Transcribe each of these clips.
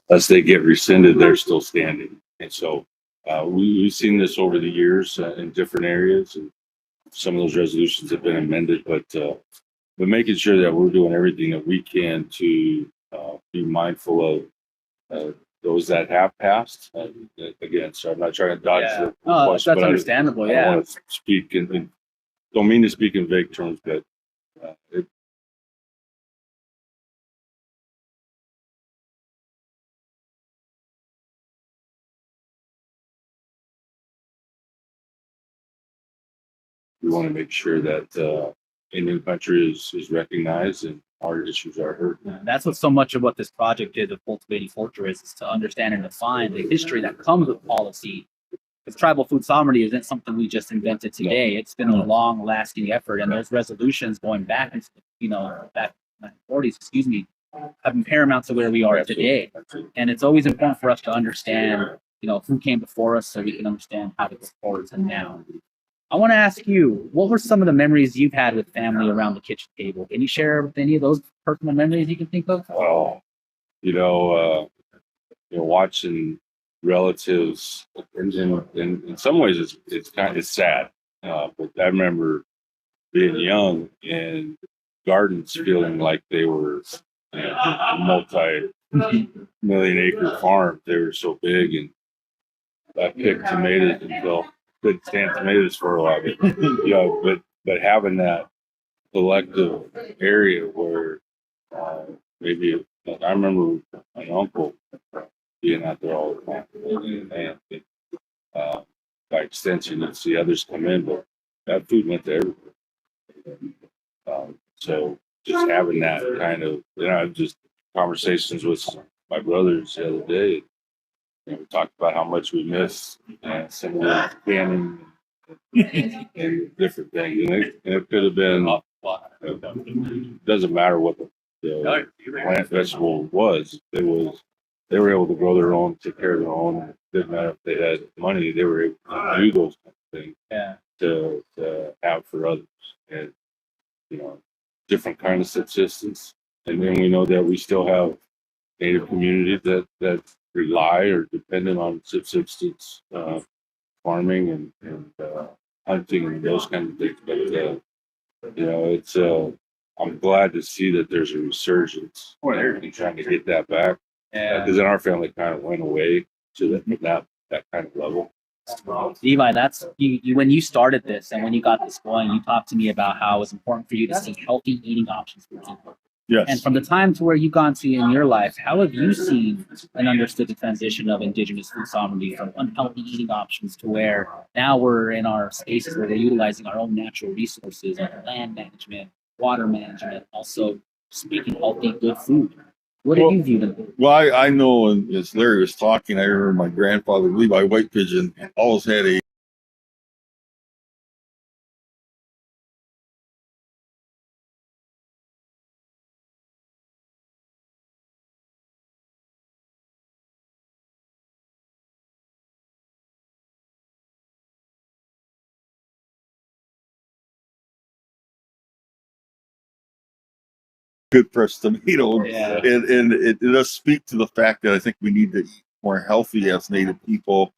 unless they get rescinded, they're still standing. And so we've seen this over the years in different areas, and some of those resolutions have been amended, but making sure that we're doing everything that we can to be mindful of those that have passed. Again, so I'm not trying to dodge the question, that's understandable. I don't want to speak and don't mean to speak in vague terms, but we want to make sure that Indian country is recognized and our issues are heard. That's what so much of what this project did of Cultivating Culture is to understand and define the history that comes with policy. Because tribal food sovereignty isn't something we just invented today. It's been a long-lasting effort, and those resolutions going back into back in the 40s, have been paramount to where we are today. And it's always important for us to understand, who came before us, so we can understand how to go forward to now. I want to ask you, what were some of the memories you've had with family around the kitchen table? Can you share with any of those personal memories you can think of? Oh, watching relatives, in some ways it's sad. But I remember being young and gardens feeling like they were a multi-million acre farm. They were so big, and I picked tomatoes until couldn't stand tomatoes for a while. But having that collective area where maybe I remember my uncle being out there all the time, and by extension, you'd see others come in, but that food went to everywhere. So just having that kind of, just conversations with my brothers the other day. We talked about how much we miss some of the canning and different things. And it could have been, it doesn't matter what the plant vegetable was. They were able to grow their own, take care of their own. It didn't matter if they had money, they were able to do those kind of things to have for others. And, different kind of subsistence. And then we know that we still have Native communities that rely or dependent on subsistence farming and hunting and those kinds of things. But it's I'm glad to see that there's a resurgence in trying to get that back. Because in our family, it kind of went away to that kind of level. Levi, that's you when you started this and when you got this going, you talked to me about how it was important for you to see healthy eating options for people. Yes. And from the time to where you've gone to in your life, how have you seen and understood the transition of Indigenous food sovereignty from unhealthy eating options to where now we're in our spaces where we're utilizing our own natural resources, like land management, water management, also speaking healthy, good food? What have you viewed them? Well, I know, and as Larry was talking, I remember my grandfather, Levi White Pigeon, always had a good fresh tomato. And it does speak to the fact that I think we need to eat more healthy as Native people,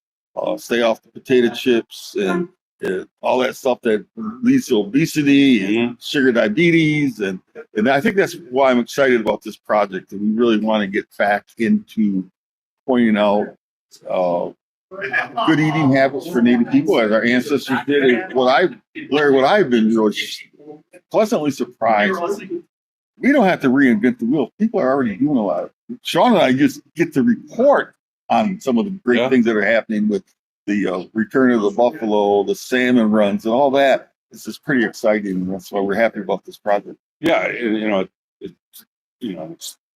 stay off the potato chips and all that stuff that leads to obesity and sugar diabetes. And I think that's why I'm excited about this project. And we really want to get back into pointing out good eating habits for Native people as our ancestors did. And what I've been really pleasantly surprised, we don't have to reinvent the wheel. People are already doing a lot of it. Shaun and I just get to report on some of the great things that are happening with the return of the buffalo, the salmon runs, and all that. This is pretty exciting, and that's why we're happy about this project. Yeah, it's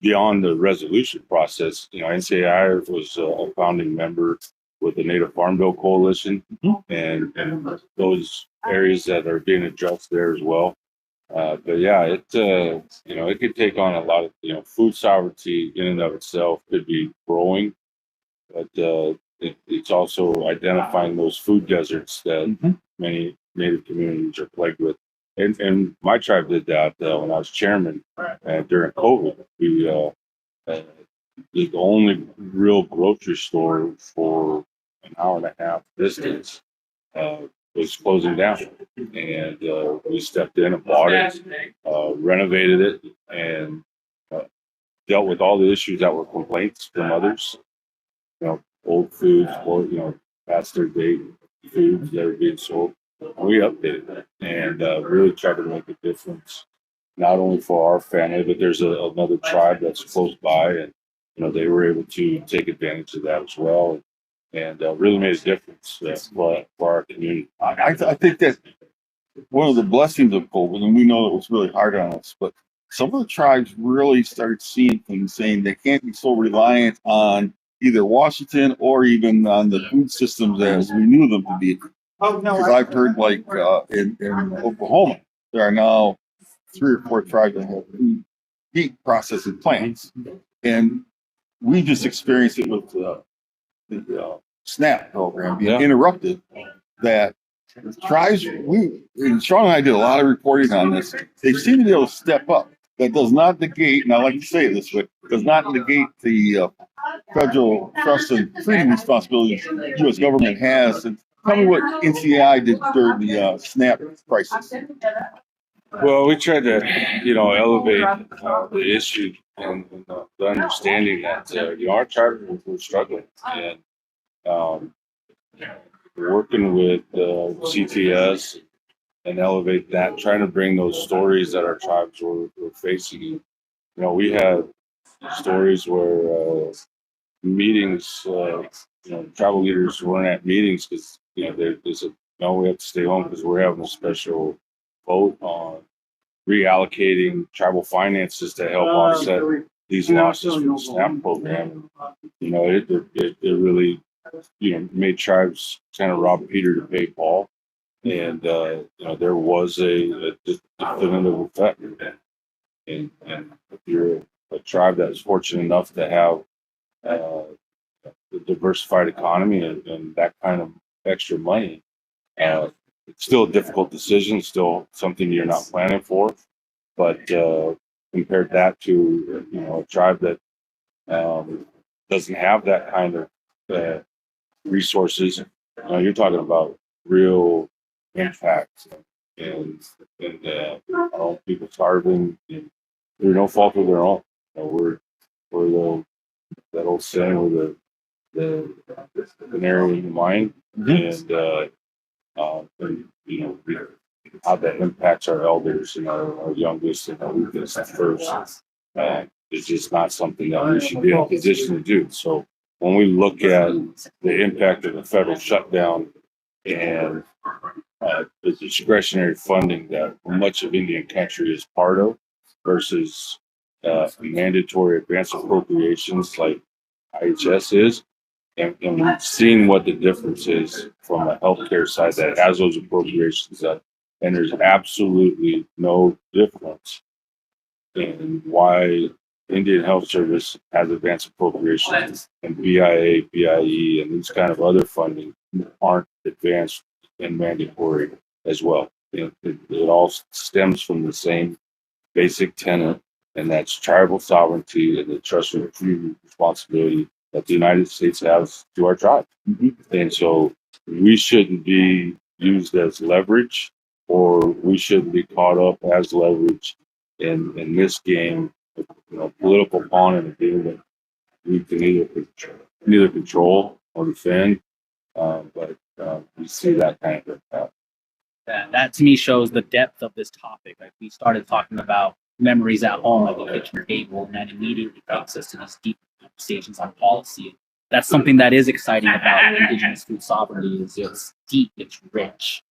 beyond the resolution process. NCAI was a founding member with the Native Farm Bill Coalition, and those areas that are being addressed there as well. But yeah, it could take on a lot of, food sovereignty in and of itself could be growing, but it's also identifying those food deserts that many Native communities are plagued with. And my tribe did that when I was chairman during COVID. We uh, the only real grocery store for an hour and a half distance was closing down. And we stepped in and bought it, renovated it, and dealt with all the issues that were complaints from others. Old foods, or past their date foods that are being sold. We updated it and really tried to make a difference, not only for our family, but there's another tribe that's close by, and they were able to take advantage of that as well, and really made a difference for our community. I think that one of the blessings of COVID, and we know it was really hard on us, but some of the tribes really started seeing things, saying they can't be so reliant on either Washington or even on the food systems as we knew them to be. Because I've heard, like in Oklahoma, there are now 3 or 4 tribes that have meat processing plants, and we just experienced it with the SNAP program being interrupted. That tribes, and Shaun and I did a lot of reporting on this. They seem to be able to step up. That does not negate, and I like to say it this way, does not negate the federal trust and freedom responsibilities the U.S. government has. And tell me what NCAI did during the SNAP crisis. Well, we tried to, elevate the issue and the understanding that our tribe were struggling, and working with CTS and elevate that, trying to bring those stories that our tribes were facing. We had stories where meetings, tribal leaders weren't at meetings because they said, no, we have to stay home because we're having a special vote on reallocating tribal finances to help offset these losses from the SNAP program. It really made tribes kind of rob Peter to pay Paul, and there was a definitive effect. And if you're a tribe that's fortunate enough to have a diversified economy and that kind of extra money, it's still a difficult decision, still something you're not planning for. But compared that to a tribe that doesn't have that kind of resources, you're talking about real impact and people starving through no fault of their own. We're that old saying, we're the canary in the mine, and how that impacts our elders and our youngest and our weakest at first. It's just not something that we should be in a position to do. So when we look at the impact of the federal shutdown and the discretionary funding that much of Indian country is part of versus mandatory advance appropriations like IHS is, and seeing what the difference is from a healthcare side that has those appropriations, and there's absolutely no difference in why Indian Health Service has advanced appropriations and BIA, BIE, and these kind of other funding aren't advanced and mandatory as well. It all stems from the same basic tenet, and that's tribal sovereignty and the trust and freedom responsibility that the United States has to our tribe. And so we shouldn't be used as leverage, or we shouldn't be caught up as leverage in this game, political pawn in a game that we can neither control or defend. But we see that kind of impact. That to me shows the depth of this topic. Like, we started talking about memories at home, like the kitchen table, and that immediately takes us to these deep conversations on policy. That's something that is exciting about Indigenous food sovereignty. Is it's deep, it's rich,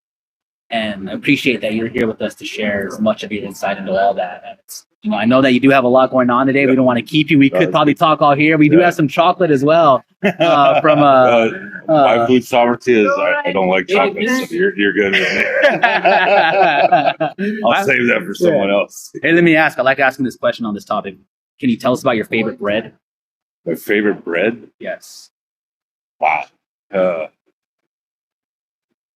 and I appreciate that you're here with us to share as much of your insight into all that. And it's, I know that you do have a lot going on today. We don't want to keep you. We could probably talk all here. We do have some chocolate as well from my food sovereignty is I don't like chocolate, so you're good with me. I'll save that for someone else. Hey, let me ask. I like asking this question on this topic. Can you tell us about your favorite bread? My favorite bread? Yes. Wow.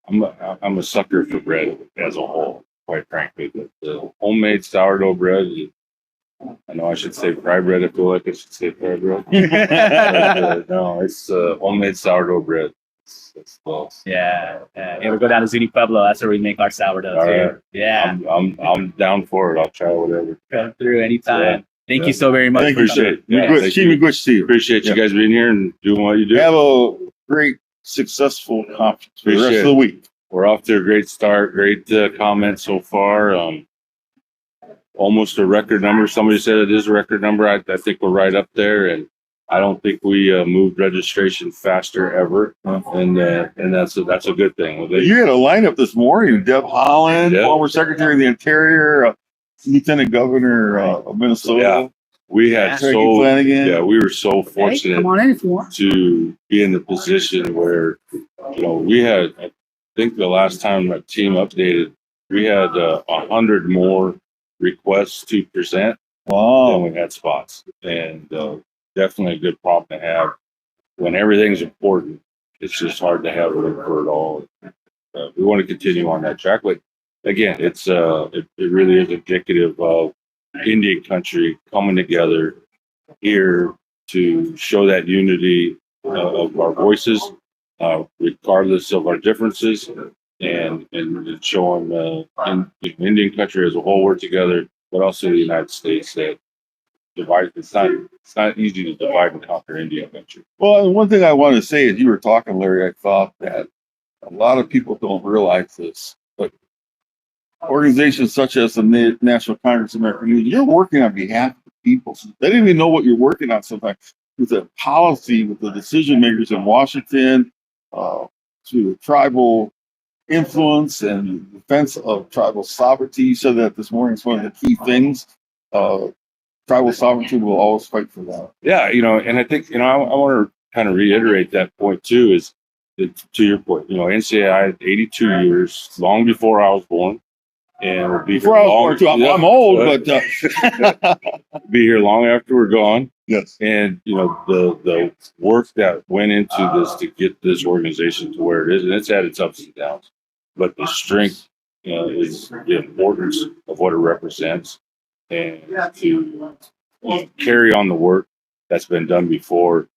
I'm a sucker for bread as a whole, quite frankly. The homemade sourdough bread, I know I should say fry bread. I feel like I should say fry bread. But, no, it's homemade sourdough bread. It's close. Yeah. You ever go down to Zuni Pueblo? That's where we make our sourdough All too. right. Yeah. I'm down for it. I'll try whatever. Come through anytime. Yeah. Thank you so very much. Thank you, Appreciate it. Yeah, Yeah, good. Keep it good to see you. Appreciate you guys being here and doing what you do. Have a great, successful conference for the rest Appreciate of the week. We're off to a great start. Great comments so far. Almost a record number. Somebody said it is a record number. I think we're right up there, and I don't think we moved registration faster ever, and that's a good thing. You had a lineup this morning. Deb Holland, Yeah. former Secretary of the Interior, Lieutenant Governor of Minnesota. Yeah. We had Peggy Flanagan. yeah, we were so Hey, fortunate come on in if you want. to be in the position where, we had, I think the last time my team updated, we had 100 more requests to present than Wow. we had spots, and definitely a good problem to have when everything's important. It's just hard to have room for it all. We want to continue on that track, but again, it really is indicative of Indian country coming together here to show that unity of our voices, regardless of our differences, and showing in Indian country as a whole we're together, but also the United States that divide. It's not easy to divide and conquer Indian country. Well, and one thing I want to say as you were talking, Larry, I thought that a lot of people don't realize this, but organizations such as the National Congress of American Indians, you're working on behalf of the people. They don't even know what you're working on sometimes. With the policy, with the decision makers in Washington, to tribal influence and defense of tribal sovereignty. You said that this morning. It's one of the key things. Tribal sovereignty will always fight for that. Yeah, and I think, I want to kind of reiterate that point too, is that, to your point, NCAI, 82 years, long before I was born. And we'll be Before I was born, too. I'm old, but be here long after we're gone. yes. And the work that went into this to get this organization to where it is, and it's had its ups and downs, but the strength is the importance of what it represents, and to carry on the work that's been done before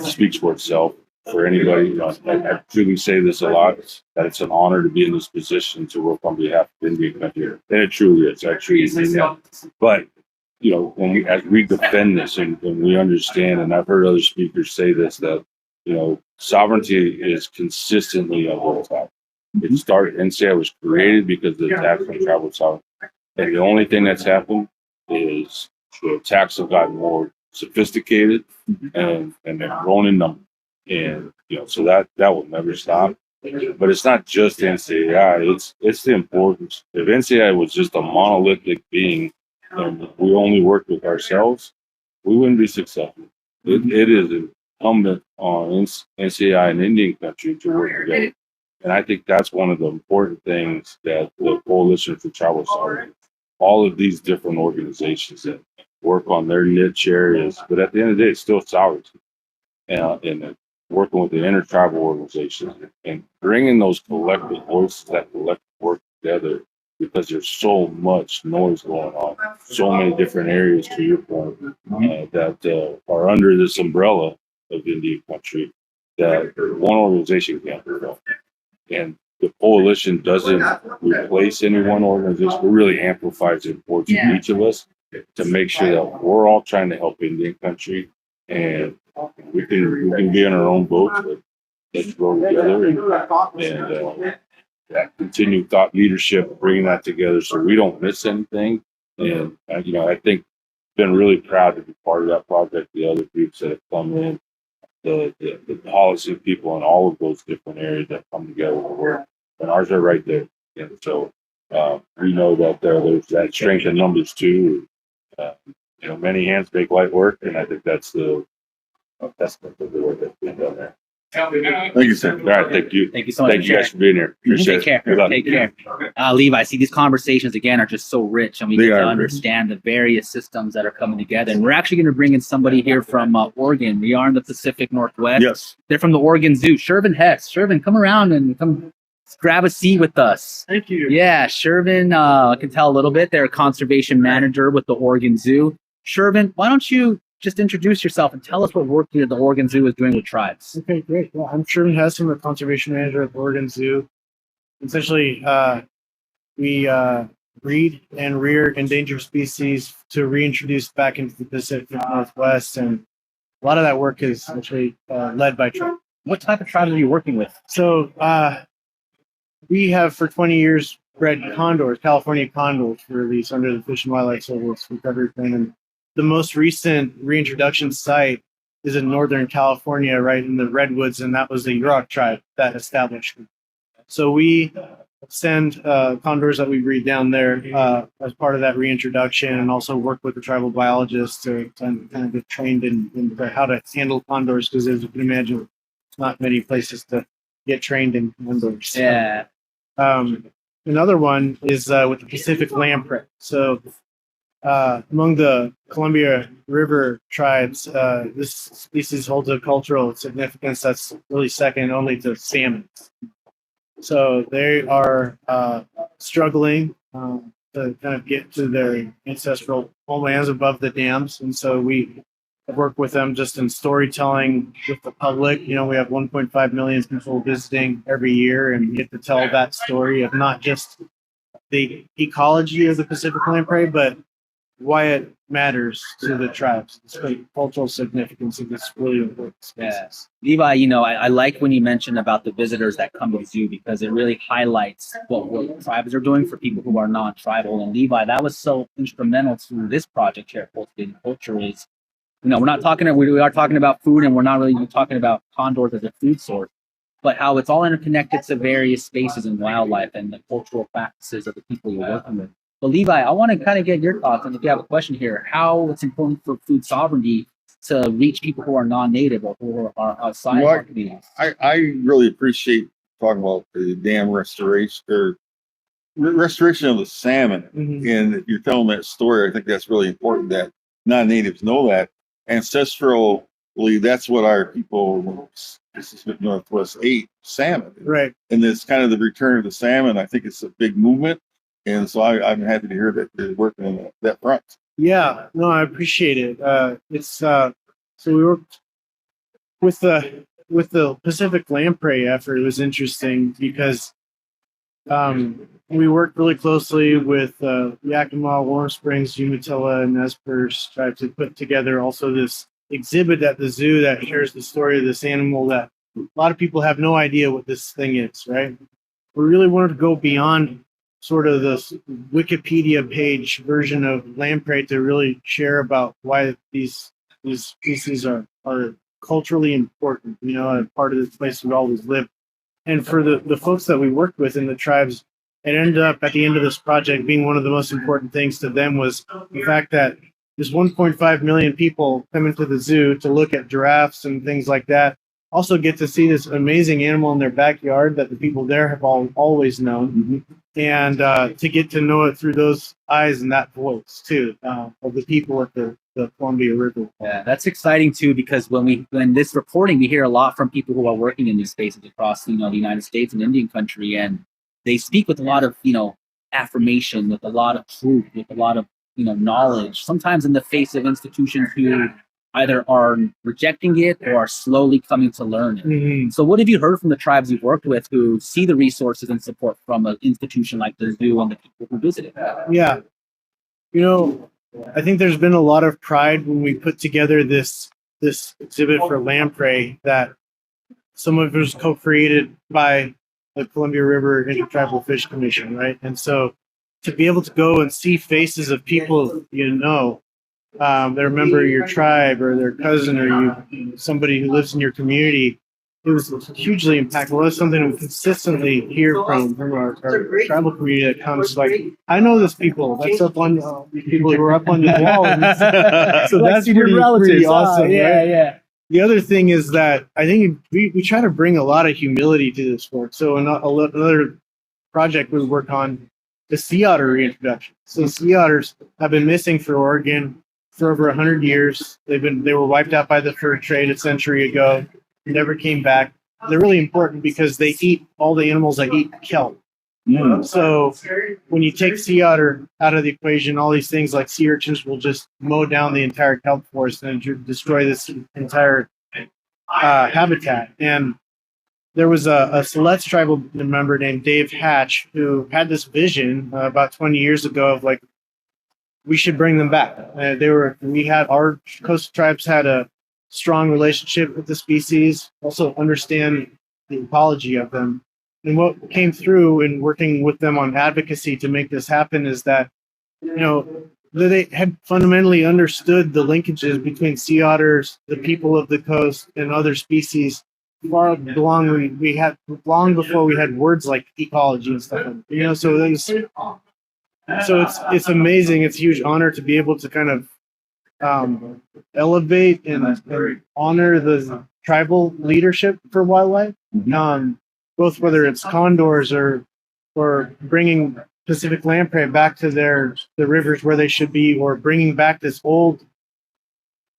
speaks for itself. For anybody, I truly say this a lot, that it's an honor to be in this position to work on behalf of Indian country, and it truly is. I truly mean that. But as we defend this and we understand, and I've heard other speakers say this, that sovereignty is consistently under attack. It started. NCAI was created because of the attacks on tribal sovereignty, and the only thing that's happened is the attacks have gotten more sophisticated and they've grown in number. And so that will never stop. But it's not just NCAI, it's the importance. If NCAI was just a monolithic being and we only worked with ourselves, we wouldn't be successful. It is incumbent on NCAI and Indian country to work together. And I think that's one of the important things that the Coalition for Tribal Sovereignty, all of these different organizations that work on their niche areas, but at the end of the day, it's still sovereignty. And working with the intertribal organizations and bringing those collective voices, that collective work together, because there's so much noise going on, so many different areas, to your point, that are under this umbrella of Indian country that one organization can't fulfill. And the coalition doesn't replace any one organization. It really amplifies the importance of each of us to make sure that we're all trying to help Indian country, and we can be in our own boats, but let's grow together and that continued thought leadership, bringing that together so we don't miss anything. And I think been really proud to be part of that project. The other groups that have come in, the policy people in all of those different areas that come together to work, and ours are right there. And so we know that there's that strength in numbers too. Many hands make light work, and I think that's the work that's being done there. Thank you, sir. All right, thank you. Thank you so much. Thank you guys for being here. Appreciate Take care. it. Good luck. Take care. Levi, see, these conversations again are just so rich, and we They get to are. understand the various systems that are coming together. And we're actually going to bring in somebody here from Oregon. We are in the Pacific Northwest. Yes. They're from the Oregon Zoo. Shervin Hess. Shervin, come around and come grab a seat with us. Thank you. Yeah, Shervin, I can tell a little bit. They're a conservation manager with the Oregon Zoo. Shervin, why don't you just introduce yourself and tell us what work the Oregon Zoo is doing with tribes? Okay, great. Well, I'm Shervin Heston, the conservation manager at the Oregon Zoo. Essentially, we breed and rear endangered species to reintroduce back into the Pacific Northwest, and a lot of that work is actually led by tribes. What type of tribes are you working with? So we have for 20 years bred condors, California condors, for release under the Fish and Wildlife Service recovery plan. And the most recent reintroduction site is in Northern California, right in the Redwoods, and that was the Yurok tribe that established it. So we send condors that we breed down there as part of that reintroduction, and also work with the tribal biologists to kind of get trained in how to handle condors, because as you can imagine, not many places to get trained in condors. Yeah. Another one is with the Pacific lamprey. So among the Columbia River tribes, this species holds a cultural significance that's really second only to salmon. So they are struggling to kind of get to their ancestral homelands above the dams. And so we work with them just in storytelling with the public. You know, we have 1.5 million people visiting every year, and we get to tell that story of not just the ecology of the Pacific lamprey, but why it matters to the tribes. It's the cultural significance of this really important species. Yeah. Levi, you know, I like when you mentioned about the visitors that come to the zoo, because it really highlights what tribes are doing for people who are non-tribal. And Levi, that was so instrumental to this project here at Cultivating Culture. Is, you know, we are talking about food, and we're not really even talking about condors as a food source, but how it's all interconnected to various spaces and wildlife and the cultural practices of the people you're working with. But Levi, I want to kind of get your thoughts, and if you have a question here, how it's important for food sovereignty to reach people who are non-native or who are outside of our communities. I really appreciate talking about the dam restoration or restoration of the salmon. Mhm. And you're telling that story. I think that's really important that non-natives know that. Ancestrally, that's what our people, Pacific Northwest, ate, salmon. Right. And it's kind of the return of the salmon. I think it's a big movement. And so I'm happy to hear that they're working on that front. Yeah, no, I appreciate it. It's so we worked with the Pacific lamprey effort. It was interesting because we worked really closely with Yakima, Warm Springs, Umatilla, and Nez Perce tribe to put together also this exhibit at the zoo that shares the story of this animal that a lot of people have no idea what this thing is, right? We really wanted to go beyond sort of this Wikipedia page version of lamprey to really share about why these species are culturally important, you know, and part of the place we always live. And for the folks that we worked with in the tribes, it ended up at the end of this project being one of the most important things to them was the fact that there's 1.5 million people coming to the zoo to look at giraffes and things like that. Also get to see this amazing animal in their backyard that the people there have always known. Mm-hmm. And to get to know it through those eyes and that voice too of the people at the Columbia River. Yeah, that's exciting too, because when this reporting, we hear a lot from people who are working in these spaces across, the United States and Indian country, and they speak with a lot of, affirmation, with a lot of truth, with a lot of, knowledge, sometimes in the face of institutions who either are rejecting it or are slowly coming to learn it. Mm-hmm. So what have you heard from the tribes you've worked with who see the resources and support from an institution like the zoo and the people who visit it? Yeah. I think there's been a lot of pride when we put together this exhibit for lamprey that some of it was co-created by the Columbia River Intertribal Fish Commission, right? And so to be able to go and see faces of people that remember your tribe or their cousin or somebody who lives in your community, it was hugely impactful. That's something we consistently hear from our tribal community that comes like, I know this people. That's up on people who are up on the wall. So that's pretty awesome. Yeah, right? yeah. The other thing is that I think we try to bring a lot of humility to this work. So another project we work on is sea otter reintroduction. So sea otters have been missing for Oregon for over 100 years. They were wiped out by the fur trade a century ago. Never came back. they're really important because they eat all the animals that eat kelp. So when you take sea otter out of the equation, all these things like sea urchins will just mow down the entire kelp forest and destroy this entire habitat. And there was a Siletz tribal member named Dave Hatch who had this vision about 20 years ago of like, we should bring them back. Our coastal tribes had a strong relationship with the species, also understand the ecology of them. And what came through in working with them on advocacy to make this happen is that, they had fundamentally understood the linkages between sea otters, the people of the coast, and other species long before we had words like ecology and stuff. So it's amazing. It's a huge honor to be able to kind of elevate and honor the tribal leadership for wildlife. Both whether it's condors or bringing Pacific lamprey back to the rivers where they should be, or bringing back this old,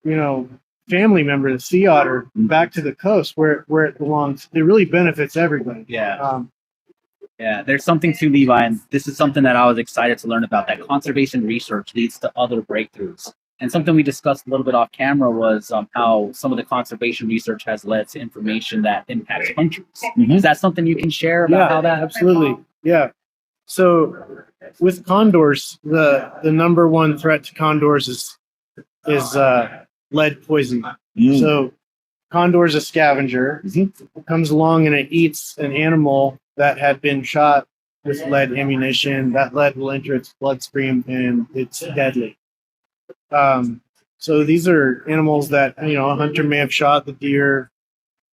family member, the sea otter, back to the coast where it belongs. It really benefits everybody. Yeah. There's something to Levi, and this is something that I was excited to learn about, that conservation research leads to other breakthroughs. And something we discussed a little bit off camera was how some of the conservation research has led to information that impacts hunters. Is that something you can share about how that? Absolutely. Yeah. So with condors, the number one threat to condors is lead poisoning. So condor is a scavenger. It comes along and it eats an animal that had been shot with lead ammunition. That lead will enter its bloodstream and it's deadly. So these are animals that, a hunter may have shot the deer,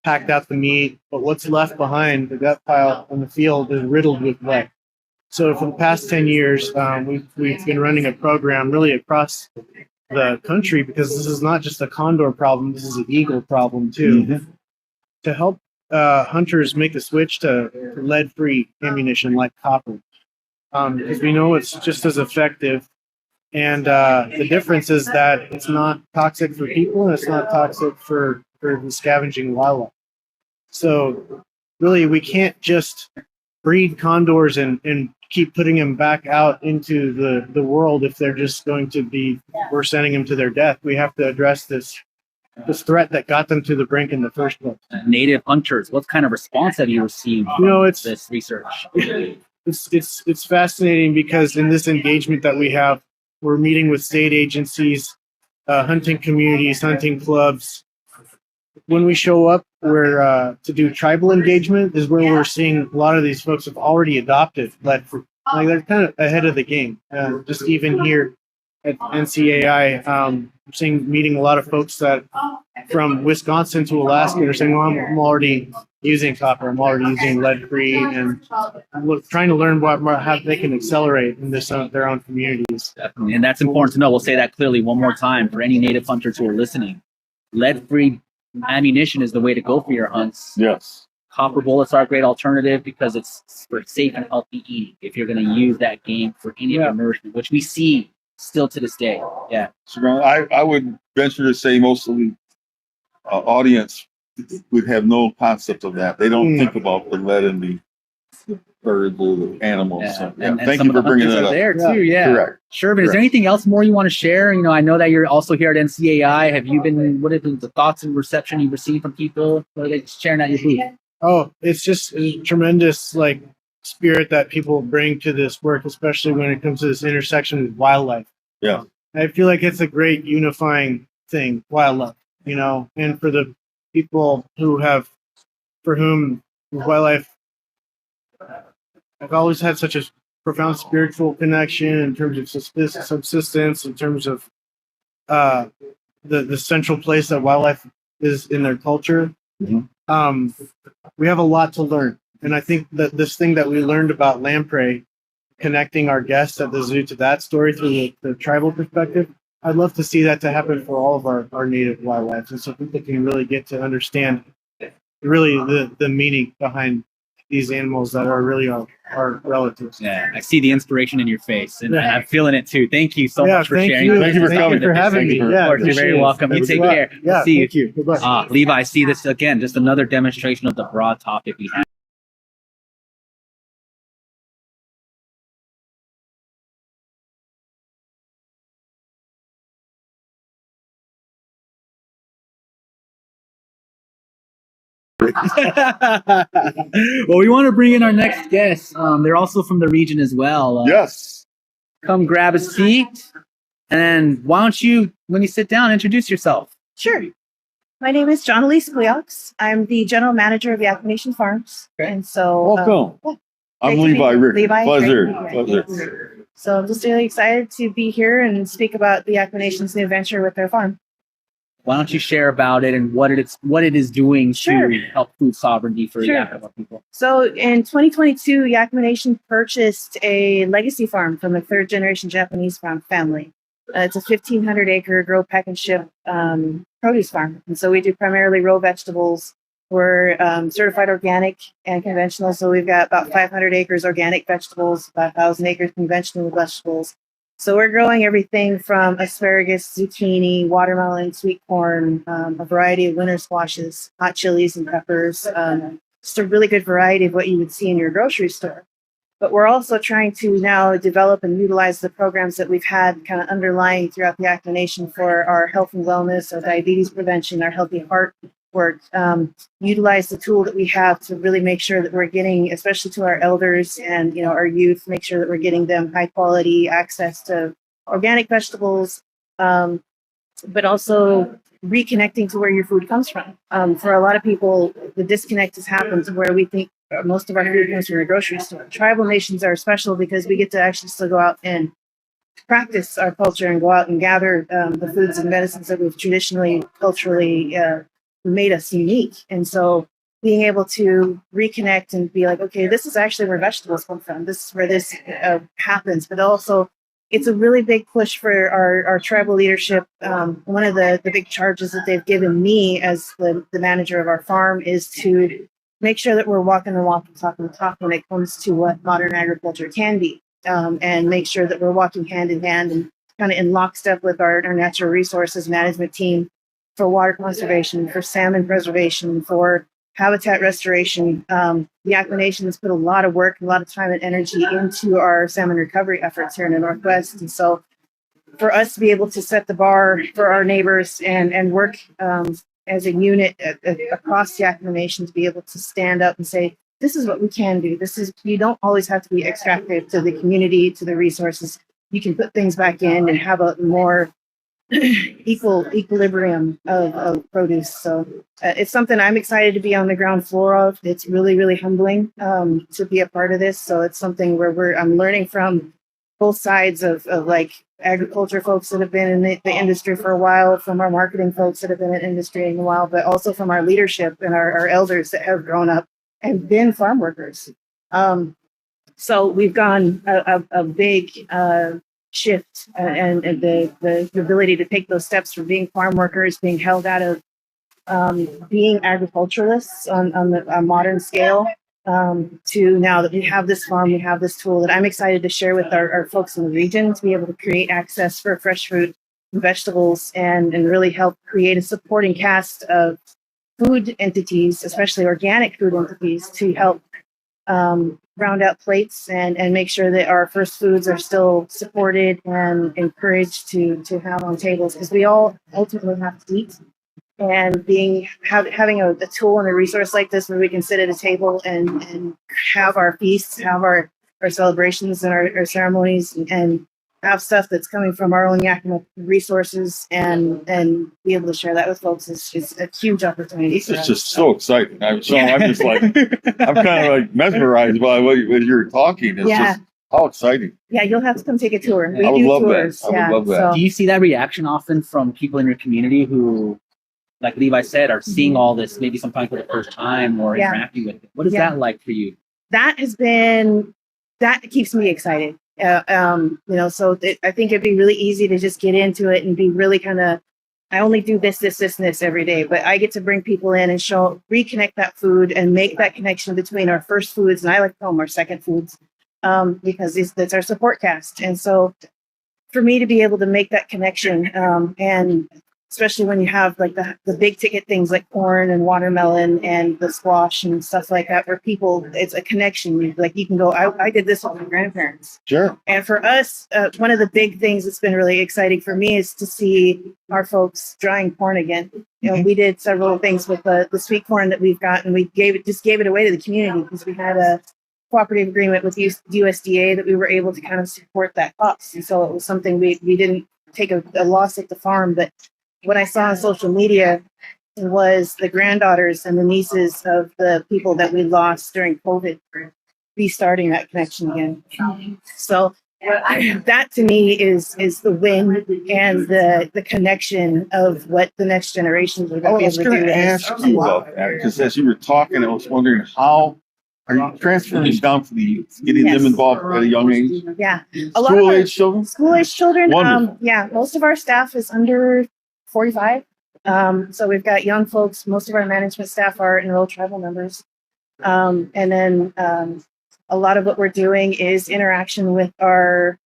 packed out the meat, but what's left behind, the gut pile in the field, is riddled with lead. So for the past 10 years, we've been running a program really across the country, because this is not just a condor problem, this is an eagle problem too, to help hunters make the switch to lead-free ammunition like copper, because we know it's just as effective. And the difference is that it's not toxic for people and it's not toxic for the scavenging wildlife. So really, we can't just breed condors and keep putting them back out into the world if they're just going to be, we're sending them to their death. We have to address this threat that got them to the brink in the first place. Native hunters, what kind of response have you received from this research? It's fascinating, because in this engagement that we have, we're meeting with state agencies, hunting communities, hunting clubs. When we show up, we're to do tribal engagement is where we're seeing a lot of these folks have already adopted lead. Like, they're kind of ahead of the game. Just even here at NCAI, meeting a lot of folks that from Wisconsin to Alaska are saying, well, I'm already using copper, I'm already using lead-free, and trying to learn how they can accelerate in their own communities. Definitely. And that's important to know. We'll say that clearly one more time for any native hunters who are listening. Lead-free ammunition is the way to go for your hunts. Yes. Copper bullets are a great alternative because it's for safe and healthy eating if you're going to use that game for any of your nourishment, which we see still to this day. Yeah. So I would venture to say most of the audience would have no concept of that. They don't think about the lead in the birds or the animals. Yeah. So, And thank you for bringing that up. There too. Yeah. Correct. Shervin, is there anything else more you want to share? I know that you're also here at NCAI. What have been the thoughts and reception you've received from people? What are they sharing at your booth? Oh, it's just a tremendous spirit that people bring to this work, especially when it comes to this intersection with wildlife. Yeah. I feel like it's a great unifying thing, wildlife, and for the people for whom wildlife, I've always had such a profound spiritual connection in terms of subsistence, in terms of the central place that wildlife is in their culture. We have a lot to learn. And I think that this thing that we learned about lamprey, connecting our guests at the zoo to that story through the tribal perspective, I'd love to see that to happen for all of our native wildlife. And so people can really get to understand really the meaning behind these animals that are really our relatives. Yeah, I see the inspiration in your face, and Yeah. I'm feeling it too. Thank you so Yeah, much for thank sharing. you. Thank you for coming. for having me. Thank you. Yeah, Of course, you're appreciate very it. welcome. You take care. Yeah, See you. thank you. Goodbye. Levi, I see this again, just another demonstration of the broad topic we have. Well, we want to bring in our next guest. They're also from the region as well. Yes. Come grab a seat. And why don't you, when you sit down, introduce yourself? Sure. My name is John Elise Cleox. I'm the general manager of Yak Nation Farms. Okay. And so Welcome. yeah, I'm great to be Levi here. Rickert. Levi, Pleasure. great to be here. Pleasure. So I'm just really excited to be here and speak about the Yak Nation's new venture with their farm. Why don't you share about it and what it is doing Sure. to help food sovereignty for Sure. Yakima people? So in 2022, Yak Nation purchased a legacy farm from a third generation Japanese farm family. It's a 1,500 acre grow, pack, and ship produce farm. And so we do primarily raw vegetables. We're certified organic and conventional. So we've got about 500 acres organic vegetables, about 1,000 acres conventional vegetables. So we're growing everything from asparagus, zucchini, watermelon, sweet corn, a variety of winter squashes, hot chilies and peppers. Just a really good variety of what you would see in your grocery store. But we're also trying to now develop and utilize the programs that we've had kind of underlying throughout the Yak Nation for our health and wellness, our diabetes prevention, our healthy heart work. Utilize the tool that we have to really make sure that we're getting, especially to our elders and our youth, make sure that we're getting them high quality access to organic vegetables, but also reconnecting to where your food comes from. For a lot of people, the disconnect has happened to where we think most of our food comes from the grocery store. Tribal nations are special because we get to actually still go out and practice our culture and go out and gather the foods and medicines that we've traditionally, culturally made us unique. And so being able to reconnect and be like, okay, this is actually where vegetables come from. This is where this happens. But also, it's a really big push for our tribal leadership. One of the big charges that they've given me as the manager of our farm is to make sure that we're walking the walk and talking the talk when it comes to what modern agriculture can be, and make sure that we're walking hand in hand and kind of in lockstep with our natural resources management team for water conservation, for salmon preservation, for habitat restoration. The Yak Nation has put a lot of work, a lot of time and energy into our salmon recovery efforts here in the Northwest. And so for us to be able to set the bar for our neighbors and work as a unit across the Yak Nation to be able to stand up and say, this is what we can do. You don't always have to be extractive to the community, to the resources. You can put things back in and have a more equilibrium of produce. So it's something I'm excited to be on the ground floor of. It's really, really humbling to be a part of this. So it's something where I'm learning from both sides of like agriculture folks that have been in the industry for a while, from our marketing folks that have been in the industry in a while, but also from our leadership and our elders that have grown up and been farm workers. So we've gone a big shift and the ability to take those steps from being farm workers, being held out of being agriculturalists on a modern scale, to now that we have this farm, we have this tool that I'm excited to share with our folks in the region to be able to create access for fresh fruit and vegetables and really help create a supporting cast of food entities, especially organic food entities, to help round out plates and make sure that our first foods are still supported and encouraged to have on tables, because we all ultimately have to eat. And having a tool and a resource like this where we can sit at a table and have our feasts, have our celebrations and our ceremonies, and have stuff that's coming from our own Yakima resources and be able to share that with folks is a huge opportunity. This is just so exciting. I'm just like, I'm kind of like mesmerized by what you're talking. It's just how exciting. Yeah, you'll have to come take a tour. We I would do love tours. that. I would love that. Do you see that reaction often from people in your community who, like Levi said, are seeing all this maybe sometimes for the first time or interacting with it? What is that like for you? That keeps me excited. So I think it'd be really easy to just get into it and be really kind of I only do this, and this every day, but I get to bring people in and reconnect that food and make that connection between our first foods, and I like to call them our second foods, because that's our support cast. And so for me to be able to make that connection, and especially when you have like the big ticket things like corn and watermelon and the squash and stuff like that, where people, it's a connection. Like you can go, I did this with my grandparents. Sure. And for us, one of the big things that's been really exciting for me is to see our folks drying corn again. You know, we did several things with the sweet corn that we've got, and we gave it away to the community because we had a cooperative agreement with USDA that we were able to kind of support that cost. And so it was something we didn't take a loss at the farm. But what I saw on social media was the granddaughters and the nieces of the people that we lost during COVID restarting that connection again. So that to me is the win and the connection of what the next generations are I going to was be able going to to do. ask you about that because as you were talking, I was wondering how are you transferring this down to the youth, getting them Yes. involved at a young age? Yeah. A lot of School our age children? school-age children. Wonderful. Yeah, most of our staff is under 45. So we've got young folks. Most of our management staff are enrolled tribal members. And then a lot of what we're doing is interaction with our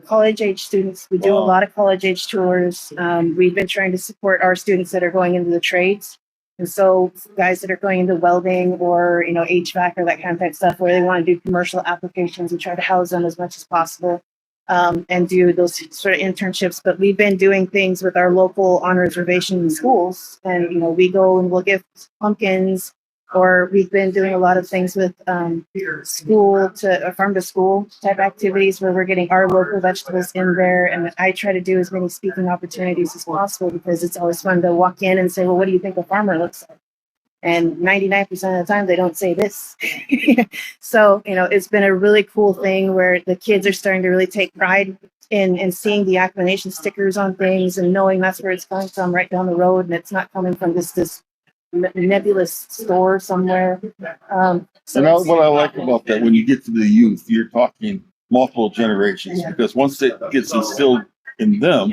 college-age students. We do a lot of college-age tours. We've been trying to support our students that are going into the trades. And so guys that are going into welding or, you know, HVAC or that kind of type stuff where they want to do commercial applications, we try to house them as much as possible. And do those sort of internships. But we've been doing things with our local on reservation schools. And, you know, we go and we'll give pumpkins, or we've been doing a lot of things with farm to school type activities where we're getting our local vegetables in there. And I try to do as many speaking opportunities as possible because it's always fun to walk in and say, well, what do you think a farmer looks like? And 99% of the time, they don't say this. So, you know, it's been a really cool thing where the kids are starting to really take pride in seeing the acclimation stickers on things and knowing that's where it's coming from right down the road. And it's not coming from this nebulous store somewhere. So What I like about that, when you get to the youth, you're talking multiple generations because once it gets instilled in them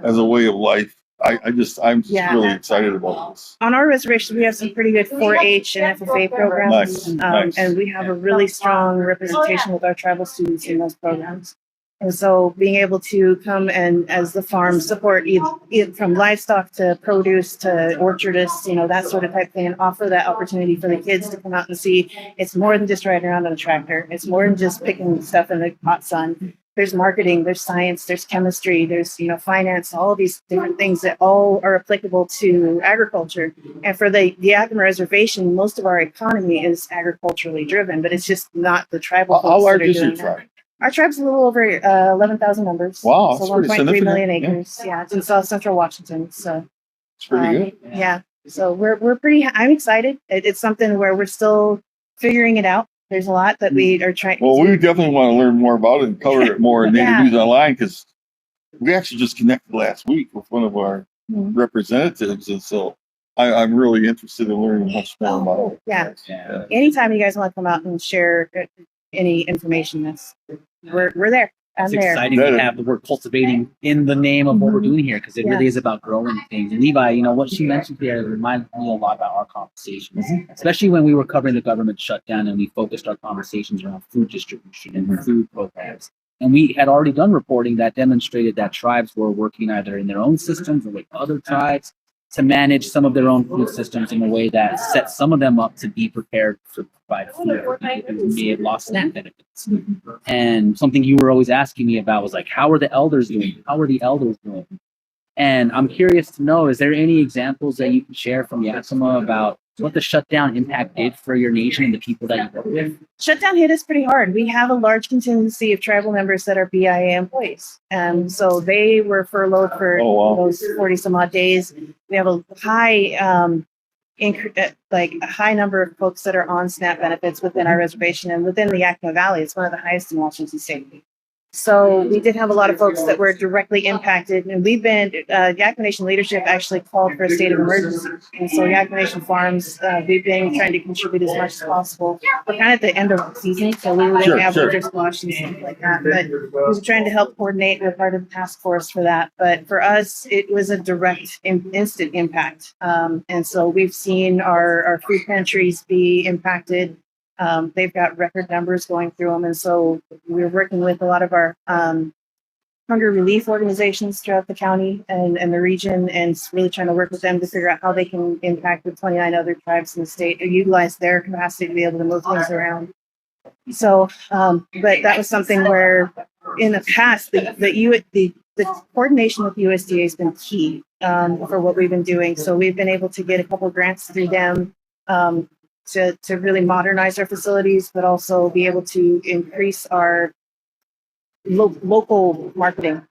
as a way of life, I'm just really excited about this. On our reservation, we have some pretty good 4-H and FFA programs, Nice. And we have a really strong representation with our tribal students in those programs. And so being able to come and as the farm support either from livestock to produce to orchardists, you know, that sort of type thing, and offer that opportunity for the kids to come out and see it's more than just riding around on a tractor. It's more than just picking stuff in the hot sun. There's marketing, there's science, there's chemistry, there's, you know, finance, all of these different things that all are applicable to agriculture. And for the Yakima Reservation, most of our economy is agriculturally driven, but it's just not the tribal folks How that large are is your doing that. tribe? Our tribe's a little over 11,000 members. Wow, so that's pretty 1.3 significant. million acres. Yeah, it's in South Central Washington. So It's pretty good. yeah. So we're pretty. I'm excited. It's something where we're still figuring it out. There's a lot that we are trying. Well, we definitely want to learn more about it and cover it more in Native News Online because we actually just connected last week with one of our representatives, and so I'm really interested in learning much more about it. Yeah. Anytime you guys want to come out and share any information, we're there. It's exciting to have the word cultivating in the name of what we're doing here because it really is about growing things. And Levi, you know, what she mentioned here reminds me a lot about our conversations, especially when we were covering the government shutdown and we focused our conversations around food distribution and food programs. And we had already done reporting that demonstrated that tribes were working either in their own systems or with other tribes to manage some of their own food systems in a way that sets some of them up to be prepared to provide food for people who may have lost SNAP benefits. And something you were always asking me about was like, how are the elders doing? How are the elders doing? And I'm curious to know, is there any examples that you can share from Yakima about what the shutdown impact did for your nation and the people that you work with? Shutdown hit us pretty hard. We have a large contingency of tribal members that are BIA employees. So they were furloughed for those 40 some odd days. We have a high, a high number of folks that are on SNAP benefits within our reservation and within the Yakima Valley. It's one of the highest in Washington State. So we did have a lot of folks that were directly impacted, and we've been Yakima Nation leadership actually called for a state of emergency, and so Yakima Nation Farms, we've been trying to contribute as much as possible. We're kind of at the end of the season, so we were going to have winter squash and stuff like that, but we were trying to help coordinate. We're part of the task force for that, but for us, it was a direct, instant impact, and so we've seen our food pantries be impacted. They've got record numbers going through them. And so we're working with a lot of our hunger relief organizations throughout the county and the region, and really trying to work with them to figure out how they can impact the 29 other tribes in the state or utilize their capacity to be able to move things around. So, but that was something where in the past, the coordination with USDA has been key for what we've been doing. So we've been able to get a couple grants through them to really modernize our facilities, but also be able to increase our local marketing,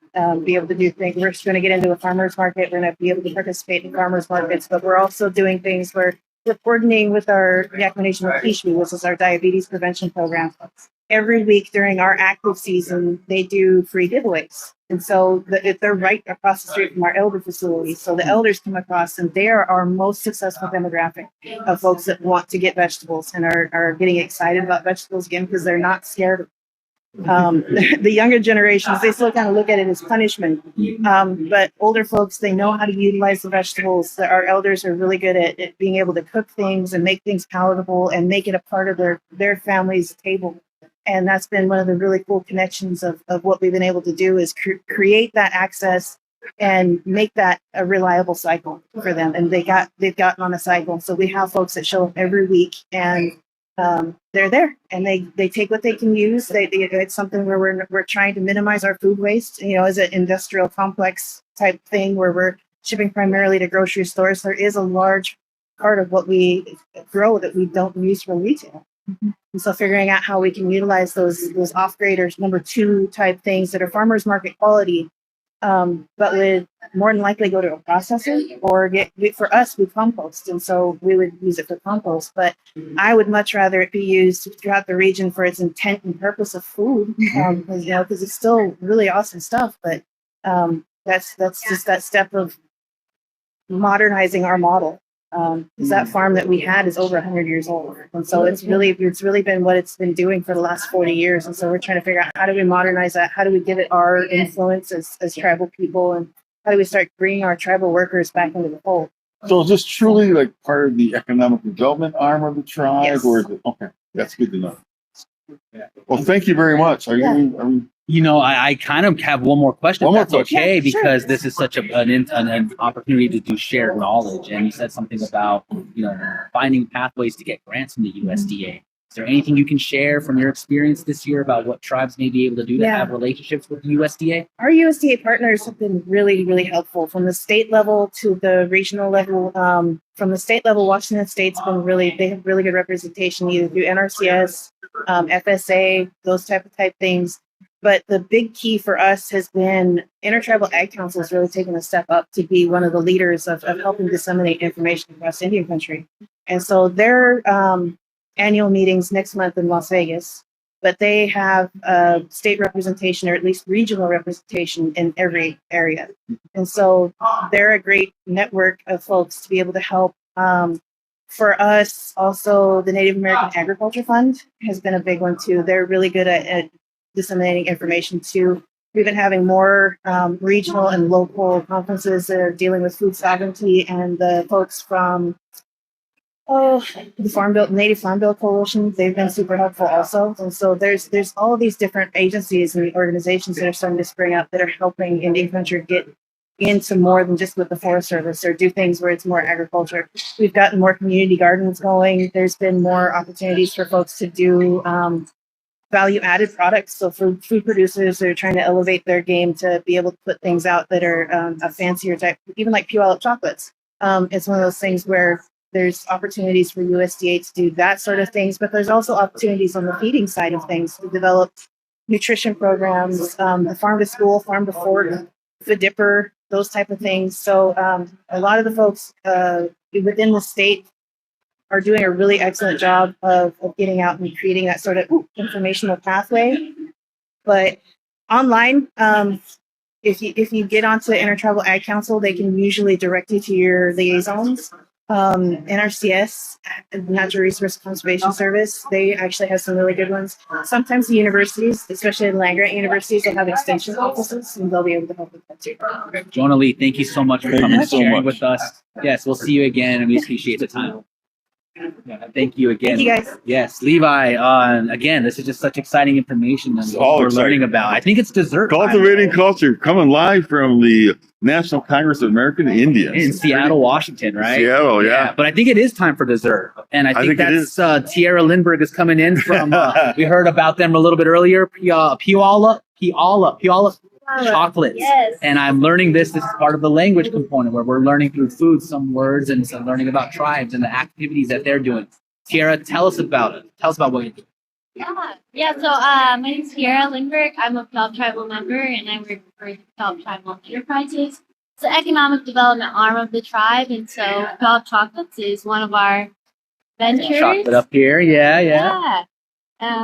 be able to do things. We're just going to get into a farmer's market. We're going to be able to participate in farmer's markets, but we're also doing things where we're coordinating with our Yakima Nation Wakishmi, which is our diabetes prevention program. Every week during our active season, they do free giveaways. And so they're right across the street from our elder facility. So the elders come across, and they are our most successful demographic of folks that want to get vegetables and are getting excited about vegetables again because they're not scared of the younger generations, they still kind of look at it as punishment. But older folks, they know how to utilize the vegetables. Our elders are really good at being able to cook things and make things palatable and make it a part of their family's table. And that's been one of the really cool connections of what we've been able to do is create that access and make that a reliable cycle for them. And they've gotten on a cycle. So we have folks that show up every week, and they're there, and they take what they can use. It's something where we're trying to minimize our food waste. As an industrial complex type thing where we're shipping primarily to grocery stores, there is a large part of what we grow that we don't use for retail. Mm-hmm. And so figuring out how we can utilize those off-graders, number two type things that are farmers market quality, but would more than likely go to a processor or for us, we compost. And so we would use it for compost, but I would much rather it be used throughout the region for its intent and purpose of food, because it's still really awesome stuff. But that's just that step of modernizing our model. Because that farm that we had is over 100 years old. And so it's really been what it's been doing for the last 40 years. And so we're trying to figure out how do we modernize that? How do we give it our influence as tribal people? And how do we start bringing our tribal workers back into the fold? So is this truly like part of the economic development arm of the tribe? Yes. Or is it, okay, that's good to know. Well, thank you very much. I kind of have one more question. That's okay, yeah, because sure. this is such an opportunity to do shared knowledge. And you said something about, finding pathways to get grants from the USDA. Is there anything you can share from your experience this year about what tribes may be able to do to have relationships with the USDA? Our USDA partners have been really, really helpful from the state level to the regional level. From the state level, Washington State's been they have really good representation either through NRCS, FSA, those type things. But the big key for us has been Intertribal Ag Council has really taken a step up to be one of the leaders of helping disseminate information across Indian country. And so their annual meetings next month in Las Vegas, but they have state representation or at least regional representation in every area. And so they're a great network of folks to be able to help. For us, also, the Native American Agriculture Fund has been a big one too. They're really good at disseminating information too. We've been having more regional and local conferences that are dealing with food sovereignty, and the folks from the Native Farm Bill Coalition, they've been super helpful also. And so there's all of these different agencies and organizations that are starting to spring up that are helping Indian country get into more than just with the Forest Service or do things where it's more agriculture. We've gotten more community gardens going. There's been more opportunities for folks to do value-added products. So for food producers that are trying to elevate their game to be able to put things out that are a fancier type, even like Puyallup chocolates. It's one of those things where there's opportunities for USDA to do that sort of things, but there's also opportunities on the feeding side of things to develop nutrition programs, the farm to school, farm to fork, the dipper, those type of things. So a lot of the folks within the state are doing a really excellent job of getting out and creating that sort of informational pathway. But online. If you get onto Intertribal Ag Council, they can usually direct you to your liaisons. NRCS, Natural Resource Conservation Service, they actually have some really good ones. Sometimes the universities, especially the land grant universities, will have extension offices, and they'll be able to help with that too. Joanna Lee, thank you so much for Thank coming you and so sharing much. with us. Yes, we'll see you again, and we appreciate the time. Yeah, thank you again. Thank you, guys. Yes, Levi. Again, this is just such exciting information and It's what all we're exciting. learning about. I think it's dessert time. Cultivating Culture, coming live from the National Congress of American Indians In Seattle, Washington, right? Seattle, yeah. But I think it is time for dessert, and I think think it that's Tierra Lindbergh is coming in from. We heard about them a little bit earlier. Puyallup chocolates. Yes. And I'm learning this. This is part of the language component where we're learning through food some words and some learning about tribes and the activities that they're doing. Tierra, tell us about it. Tell us about what you do. Yeah. So my name is Tierra Lindbergh. I'm a Puyallup tribal member, and I work for the Puyallup Tribal Enterprises. It's the economic development arm of the tribe, and so Puyallup Chocolates is one of our ventures. Chocolate up here. Yeah.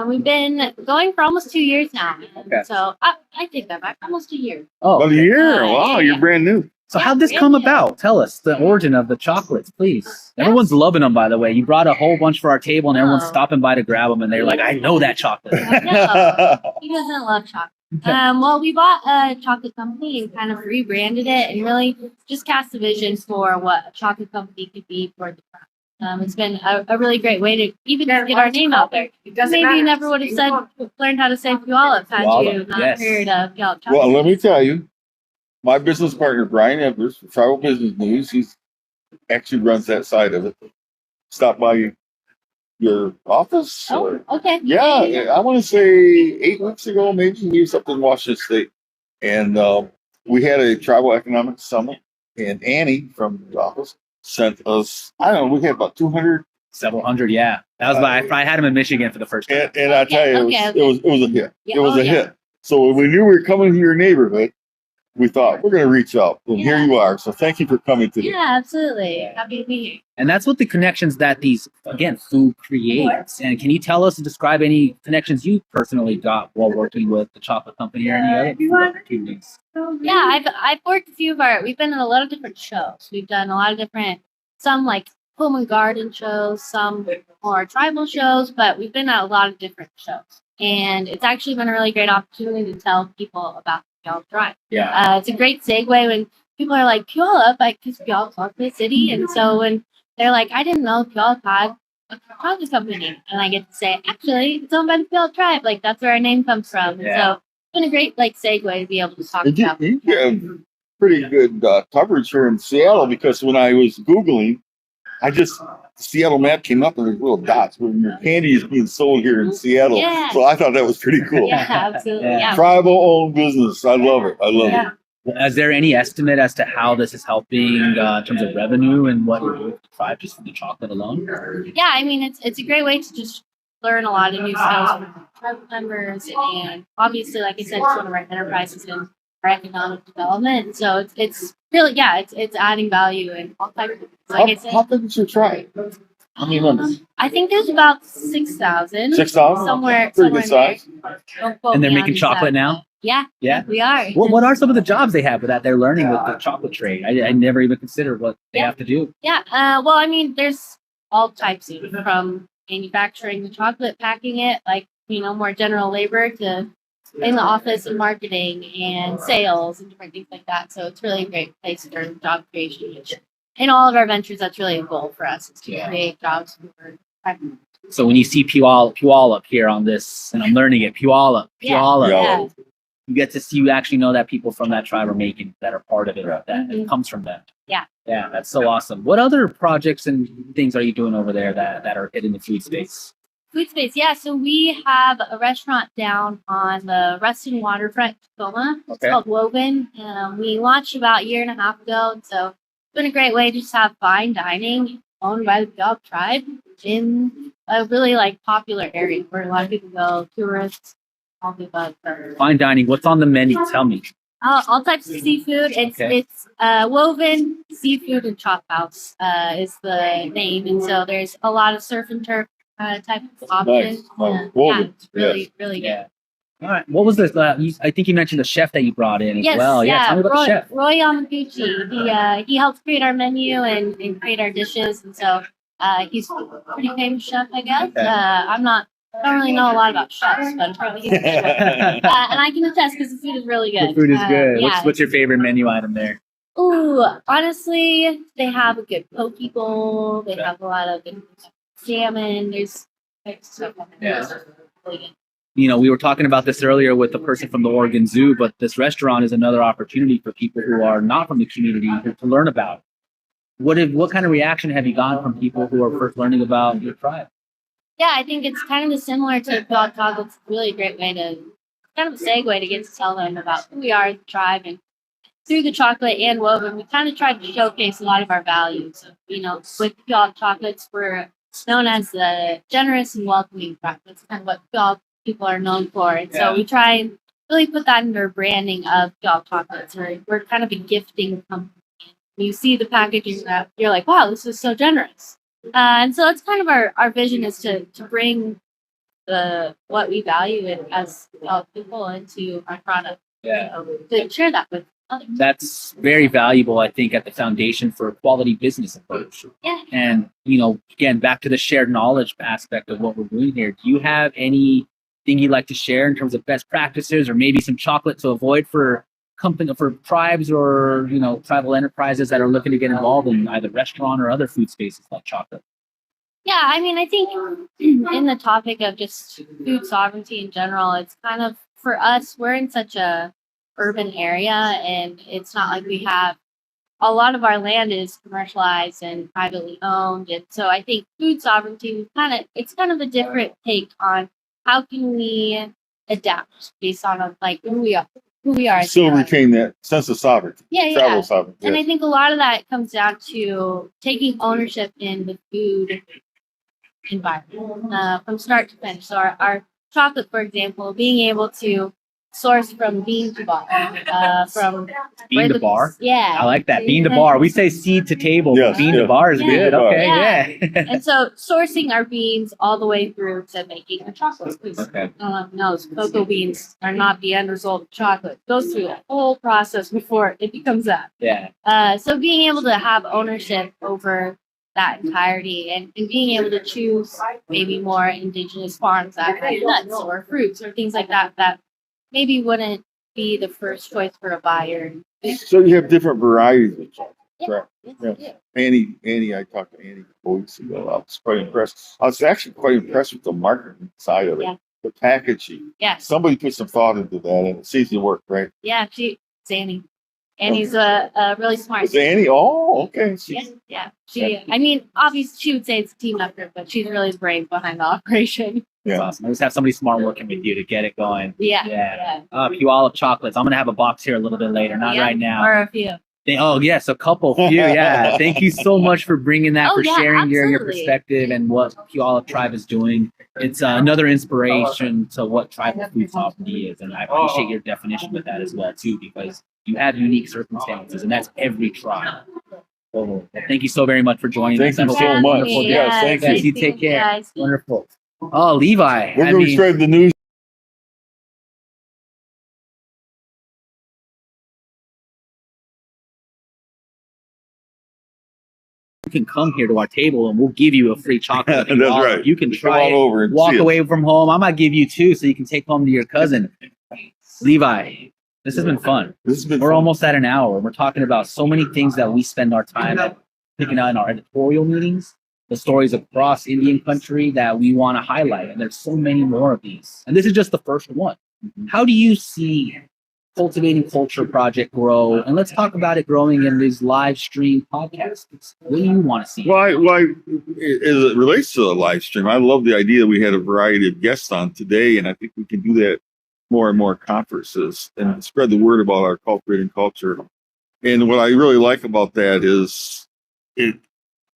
We've been going for almost 2 years now. Okay. So I take that back. Almost a year. Oh, About a okay. year. Wow, you're brand new. So how'd this come about? Tell us the origin of the chocolates, please. Everyone's loving them, by the way. You brought a whole bunch for our table, and everyone's Oh. stopping by to grab them, and they're like, "I know that chocolate." I know. He doesn't love chocolate. Well, we bought a chocolate company and kind of rebranded it and really just cast a vision for what a chocolate company could be for the tribe. It's been a really great way to even just get our name out there. Maybe you never would have learned how to say Puyallup had you not yes. heard of Puyallup chocolate. Well, let me tell you, my business partner, Brian Evers, from Tribal Business News, he's actually runs that side of it. Stop by your office. Oh, okay. Yeah, I want to say 8 weeks ago, maybe he was up in Washington State. And we had a tribal economic summit, and Annie from the office sent us, I don't know, we had about 200. Several hundred, yeah. That was I had him in Michigan for the first time. And I tell you, Okay. it was a hit. Yeah, It was oh, a yeah. hit. So when we knew we were coming to your neighborhood, we thought we're going to reach out, and here Yeah. you are. So thank you for coming today. Yeah, absolutely. Happy to be here. And that's what the connections that these, again, food creates. And can you tell us and describe any connections you personally got while working with the chocolate company or any other food opportunities? Yeah, I've worked a few of we've been in a lot of different shows. We've done a lot of different, some like home and garden shows, some more tribal shows, but we've been at a lot of different shows. And it's actually been a really great opportunity to tell people about the Puyallup tribe. Yeah. It's a great segue when people are like, Puyallup, because Puyallup's a big city. And so when they're like, I didn't know Puyallup had a chocolate company. And I get to say, actually, it's owned by the Puyallup tribe. Like, that's where our name comes from. And Yeah. so it's been a great segue to be able to talk And about you have pretty good coverage here in Seattle, because when I was Googling, the Seattle map came up and there's little dots where your candy is being sold here in Seattle. Yeah. So I thought that was pretty cool. Yeah, absolutely. Yeah. Yeah. Tribal owned business. I love it. I love Yeah. it. Is there any estimate as to how this is helping in terms of revenue and what you're doing with the tribe just from the chocolate alone? Yeah, I mean, it's a great way to just learn a lot of new skills from tribal members, and obviously, like I said, it's one of our enterprises in our economic development. So it's really, it's adding value in all types of things. Like I said, How big is your tribe? How many members? I think there's about 6,000. 6,000? Somewhere, Pretty good somewhere in size. there. Don't quote And they're me on making the chocolate exact- now? Yeah, Yeah. we are. What are some of the jobs they have that they're learning with the chocolate trade? I never even considered what they Yeah. have to do. Yeah. Well, I mean, there's all types of, from manufacturing the chocolate, packing it, like, more general labor, to in the office and marketing and sales and different things like that. So it's really a great place for job creation. Which in all of our ventures, that's really a goal for us, is to Yeah. create jobs for So when you see Puyallup here on this, and I'm learning it, Puyallup, Yeah. you get to see, you actually know that people from that tribe are making, that are part of it, that it comes from them. Yeah. Yeah, that's so awesome. What other projects and things are you doing over there that are hitting the food space? Food space, yeah. So we have a restaurant down on the Ruston waterfront, Tacoma. It's Okay. called Woven. We launched about a year and a half ago, and so it's been a great way to just have fine dining owned by the Puyallup tribe in a really popular area where a lot of people go, tourists, all the above. Fine dining, what's on the menu? Tell me. All types of seafood. It's Woven Seafood and Chop House is the name, and so there's a lot of surf and turf type of options. Nice. Woven, Yeah, it's really good. Yeah. All right. What was this? I think you mentioned the chef that you brought in as Yes, well. Yeah, yeah, tell me about the chef. Roy Yamaguchi. He helps create our menu and create our dishes, and so he's a pretty famous chef, I guess. Okay. I don't really know a lot about chefs, but apparently he's a chef. And I can attest because the food is really good. The food is good. Yeah. What's your favorite menu item there? Ooh, honestly, they have a good poke bowl. They have a lot of good salmon. There's stuff on there. Yeah. It's really good. You know, we were talking about this earlier with the person from the Oregon Zoo, but this restaurant is another opportunity for people who are not from the community to learn about. What kind of reaction have you gotten from people who are first learning about your tribe? Yeah, I think it's kind of similar to Dog Talk. It's really a great way to, kind of a segue to get to tell them about who we are as a tribe. And through the chocolate and woven, we kind of tried to showcase a lot of our values. You know, with Dog Chocolates, we're known as the generous and welcoming tribe. That's kind of what Dog people are known for. And so we try and really put that into our branding of Dog Chocolates. We're kind of a gifting company. When you see the packaging, you're like, wow, this is so generous. And so that's kind of our vision, is to bring what we value as people into our product. Yeah. To share that with others. That's very valuable, I think, at the foundation for a quality business approach. Yeah. And, you know, again, back to the shared knowledge aspect of what we're doing here. Do you have anything you'd like to share in terms of best practices, or maybe some chocolate to avoid for tribes or, you know, tribal enterprises that are looking to get involved in either restaurant or other food spaces like chocolate? Yeah, I mean, I think in the topic of just food sovereignty in general, it's kind of, for us, we're in such a urban area, and it's not like we have a lot of our land is commercialized and privately owned. And so I think food sovereignty it's kind of a different take on how can we adapt based on like who we are. Still retain that sense of sovereignty. Yeah. Travel sovereignty. And I Yes. think a lot of that comes down to taking ownership in the food environment from start to finish. So our chocolate, for example, being able to source from bean to bar, from Bean to bar? Yeah, I like that. Bean to bar. We say seed to table. Yes, Bean yeah. to bar is Yeah. good. Okay, Yeah. yeah. And so sourcing our beans all the way through to making the chocolate. Okay. Cocoa beans are not the end result of chocolate. It goes through the whole process before it becomes that. Yeah. So being able to have ownership over that entirety and being able to choose maybe more indigenous farms that have nuts or fruits or things like that maybe wouldn't be the first choice for a buyer. So you have different varieties of chocolate. Yeah. Right. Yeah. Yeah. Annie, I talked to Annie a couple weeks ago. I was quite impressed. I was actually quite impressed with the marketing side of it. Yeah. The packaging. Yeah. Somebody put some thought into that, and it seems to work, right? Yeah, it's Annie. Annie's a really smart. Is Annie? Oh, okay. Yeah. I mean, obviously she would say it's a team effort, but she's really the brain behind the operation. That's Yeah. awesome. I just have somebody smart working with you to get it going. Yeah. Puyallup chocolates. I'm gonna have a box here a little bit later, not right now. Or a few. Yes, a couple, few. Yeah. Thank you so much for bringing that, for sharing your absolutely. perspective and what Puyallup Tribe is doing. It's another inspiration to what tribal food sovereignty is, and I appreciate your definition with that as well too, because you have unique circumstances, and that's every tribe. So, thank you so very much for joining Thank us. you That was so much. wonderful. Yes, thank Yes, you. you take care. Guys. Wonderful. Oh, Levi. We're going to start the news. You can come here to our table and we'll give you a free chocolate. That's right. You can Just try come on over it, and walk see us. away from home. I might give you two so you can take home to your cousin. Levi, this has been fun. This has been We're fun. almost at an hour. We're talking about so many things that we spend our time at, picking out in our editorial meetings, the stories across Indian country that we want to highlight. And there's so many more of these. And this is just the first one. How do you see Cultivating Culture project grow? And let's talk about it growing in these live stream podcasts. What do you want to see? Why, as it relates to the live stream, I love the idea that we had a variety of guests on today, and I think we can do that more and more conferences and spread the word about our cultivating culture. And what I really like about that is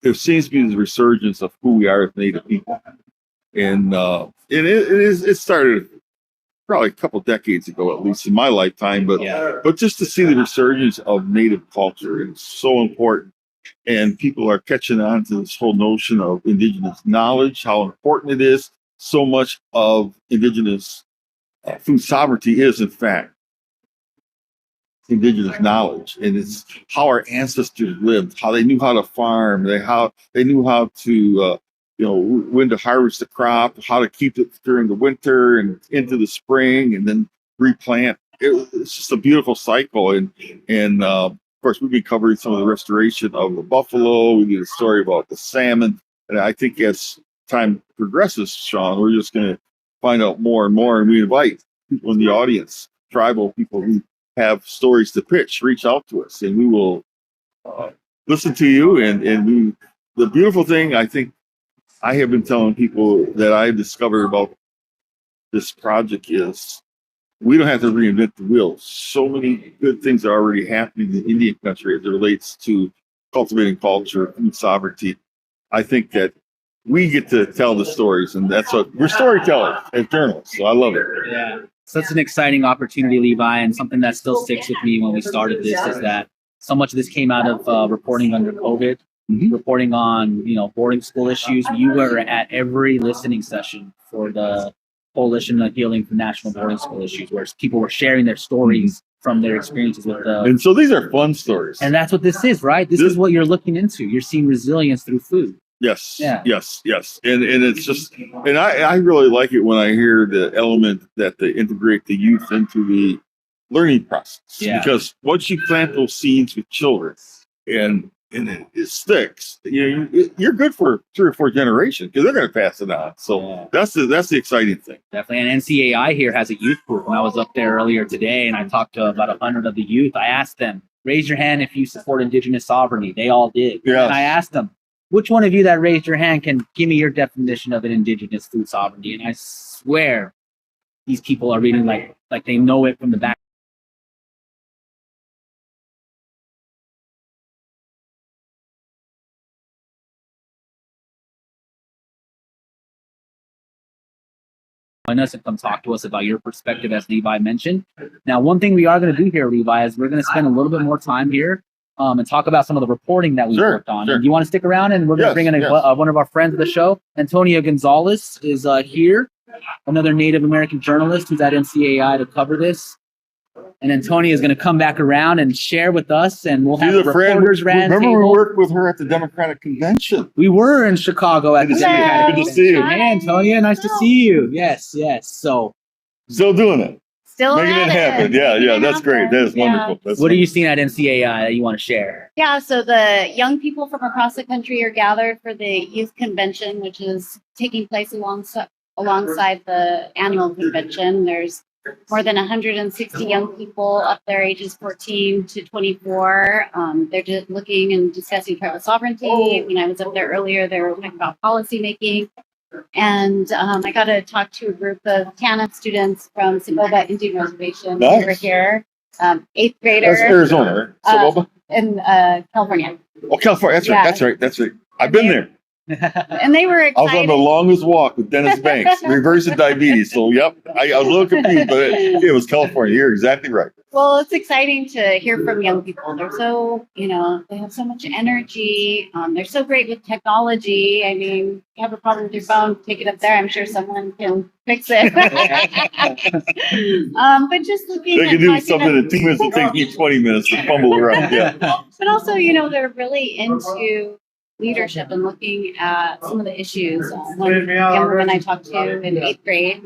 there seems to be this resurgence of who we are as Native people, and it started probably a couple decades ago, at least in my lifetime, but just to see the resurgence of Native culture, it's so important. And people are catching on to this whole notion of Indigenous knowledge, how important it is. So much of Indigenous food sovereignty is, in fact, indigenous knowledge, and it's how our ancestors lived, how they knew how to farm, they knew how to when to harvest the crop, how to keep it during the winter and into the spring, and then replant. It's just a beautiful cycle, and of course we've been covering some of the restoration of the buffalo. We did a story about the salmon, and I think as time progresses, Shaun, we're just going to find out more and more, and we invite people in the audience, tribal people who have stories to pitch, reach out to us, and we will listen to you. And the beautiful thing I think I have been telling people that I've discovered about this project is we don't have to reinvent the wheel. So many good things are already happening in Indian country as it relates to cultivating culture, food sovereignty. I think that we get to tell the stories, and that's what we're storytellers as journalists. So I love it. Yeah. Such an exciting opportunity, Levi, and something that still sticks with me when we started this is that so much of this came out of reporting under COVID, reporting on boarding school issues. You were at every listening session for the Coalition of Healing for National Boarding School Issues, where people were sharing their stories from their experiences with the. And so these are fun stories. And that's what this is, right? This is what you're looking into. You're seeing resilience through food. Yes. Yeah. Yes. And it's just, and I really like it when I hear the element that they integrate the youth into the learning process. Yeah. Because once you plant those seeds with children and it sticks, you're good for 3 or 4 generations because they're going to pass it on. So that's the exciting thing. Definitely. And NCAI here has a youth group. When I was up there earlier today and I talked to about 100 of the youth, I asked them, raise your hand if you support Indigenous sovereignty. They all did. Yes. And I asked them, which one of you that raised your hand can give me your definition of an Indigenous food sovereignty? And I swear these people are reading like they know it from the back. Join us and come talk to us about your perspective, as Levi mentioned. Now, one thing we are going to do here, Levi, is we're going to spend a little bit more time here and talk about some of the reporting that we worked on. Sure. And you want to stick around, and we're going to bring in one of our friends of the show. Antonio Gonzalez is here, another Native American journalist who's at NCAI to cover this. And Antonia is going to come back around and share with us, and we'll have a reporters round Remember, table. we worked with her at the Democratic Convention. We were in Chicago at the Democratic Good to see you. Convention. Hey, Antonia, nice to see you. Yes. So, still doing it. Still Making it happen. Yeah, that's great. That is wonderful. what are you seeing at NCAI that you want to share? Yeah, so the young people from across the country are gathered for the youth convention, which is taking place alongside the annual convention. There's more than 160 young people up there, ages 14 to 24. They're just looking and discussing tribal sovereignty. When I was up there earlier, they were talking about policy making. And I got to talk to a group of TANF students from Sagoba Indian Reservation over here, 8th graders. That's Arizona, right? Sagoba? In California. Oh, California. That's right. I've been there. And they were excited. I was on the longest walk with Dennis Banks, reversing diabetes. So, yep, I was a little confused, but it was California. You're exactly right. Well, it's exciting to hear from young people. They're so, they have so much energy. They're so great with technology. I mean, you have a problem with your phone, take it up there. I'm sure someone can fix it. But just looking They can do something in 2 minutes and take me 20 minutes to fumble around. Yeah. But also, they're really into leadership and looking at some of the issues. One young woman I talked to in 8th grade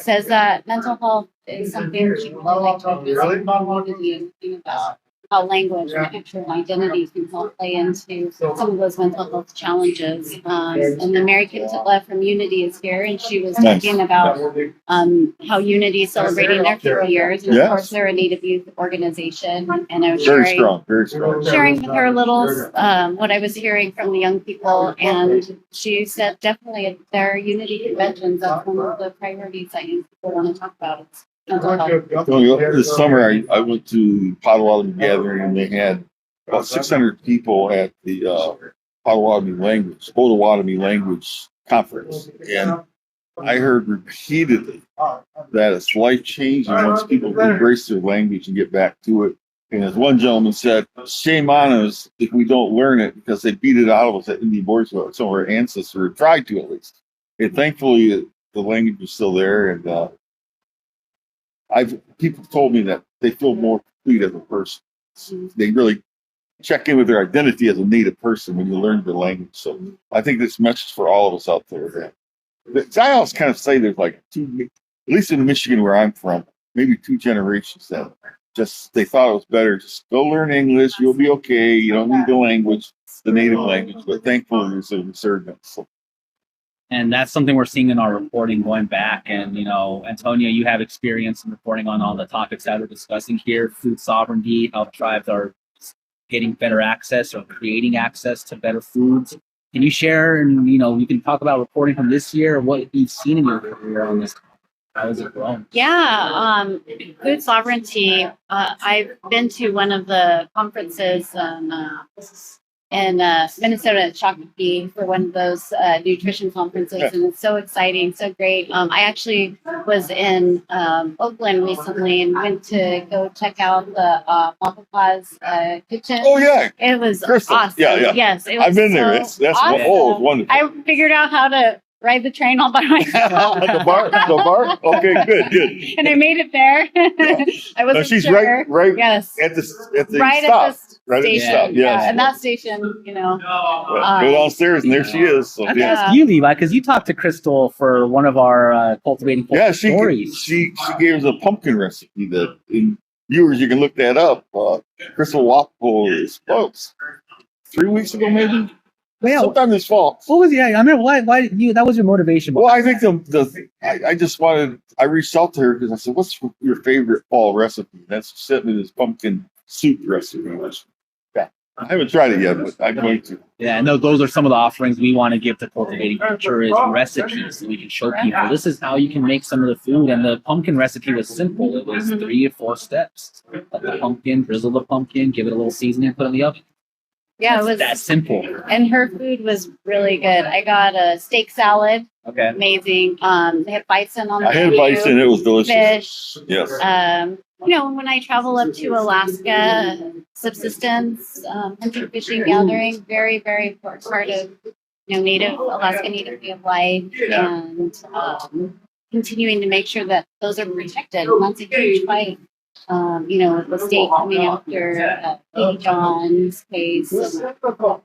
says that mental health is something she would like to address in the community and thinking about how language and actual identity can help play into some of those mental health challenges. And the Mary Kintla from Unity is here, and she was talking about how Unity is celebrating their 50 years. And of course, they're a Native youth organization. And I was very strong. Sharing with her a little what I was hearing from the young people. And she said definitely at their Unity conventions, that's one of the priorities that young people want to talk about. This summer, I went to Potawatomi gathering, and they had about 600 people at the Potawatomi language conference, and I heard repeatedly that it's life changing once people embrace their language and get back to it. And as one gentleman said, shame on us if we don't learn it, because they beat it out of us at Indian Boys. Some of our ancestors tried to, at least. And thankfully, the language is still there, and People told me that they feel more complete as a person. They really check in with their identity as a Native person when you learn the language. So I think this message for all of us out there. I always kind of say there's like two, at least in Michigan where I'm from, maybe 2 generations that just they thought it was better. Just go learn English, you'll be okay. You don't need the language, the native language. But thankfully, there's a resurgence. So. And that's something we're seeing in our reporting going back. And, Antonia, you have experience in reporting on all the topics that we're discussing here. Food sovereignty, how tribes are getting better access or creating access to better foods. Can you share, and, you can talk about reporting from this year, what you've seen in your career on this? How has it grown? Yeah, food sovereignty. I've been to one of the conferences in Minnesota at Shakopee for one of those nutrition conferences, and it's so exciting, so great. I actually was in Oakland recently and went to go check out the Mapapa's kitchen. Oh yeah, it was Crystal. awesome. Yeah. Yes, it was I've been there. so That's awesome. wonderful. I figured out how to ride the train all by myself. the bar. Okay, good. And I made it there. I wasn't she's sure. right. Yes. At the Right stop. at the Right station. at the stop. Yes. Yeah, and that station, Go downstairs and there she is. So, I have to ask you, Levi, because you talked to Crystal for one of our cultivating culture stories. She gave us a pumpkin recipe that, in viewers, you can look that up. Crystal Waffle spoke 3 weeks ago, maybe. Yeah. Sometime this fall. What was I mean, why that was your motivation? Well, I think I reached out to her because I said, "What's your favorite fall recipe?" That's sent me this pumpkin soup recipe. I haven't tried it yet, but I'm going to. Yeah, no, those are some of the offerings we want to give to Cultivating Culture is recipes so we can show people this is how you can make some of the food. And the pumpkin recipe was simple. It was 3 or 4 steps. Cut the pumpkin, drizzle the pumpkin, give it a little seasoning, put it in the oven. Yeah, it was that simple. And her food was really good. I got a steak salad. Okay. Amazing. They had bison on the menu. I had bison. It was delicious. Fish. Yes. When I travel up to Alaska, subsistence, hunting, fishing, gathering, very, very important part of Alaska Native way of life, and continuing to make sure that those are protected. And that's a huge fight. With the state coming after Baby John's case,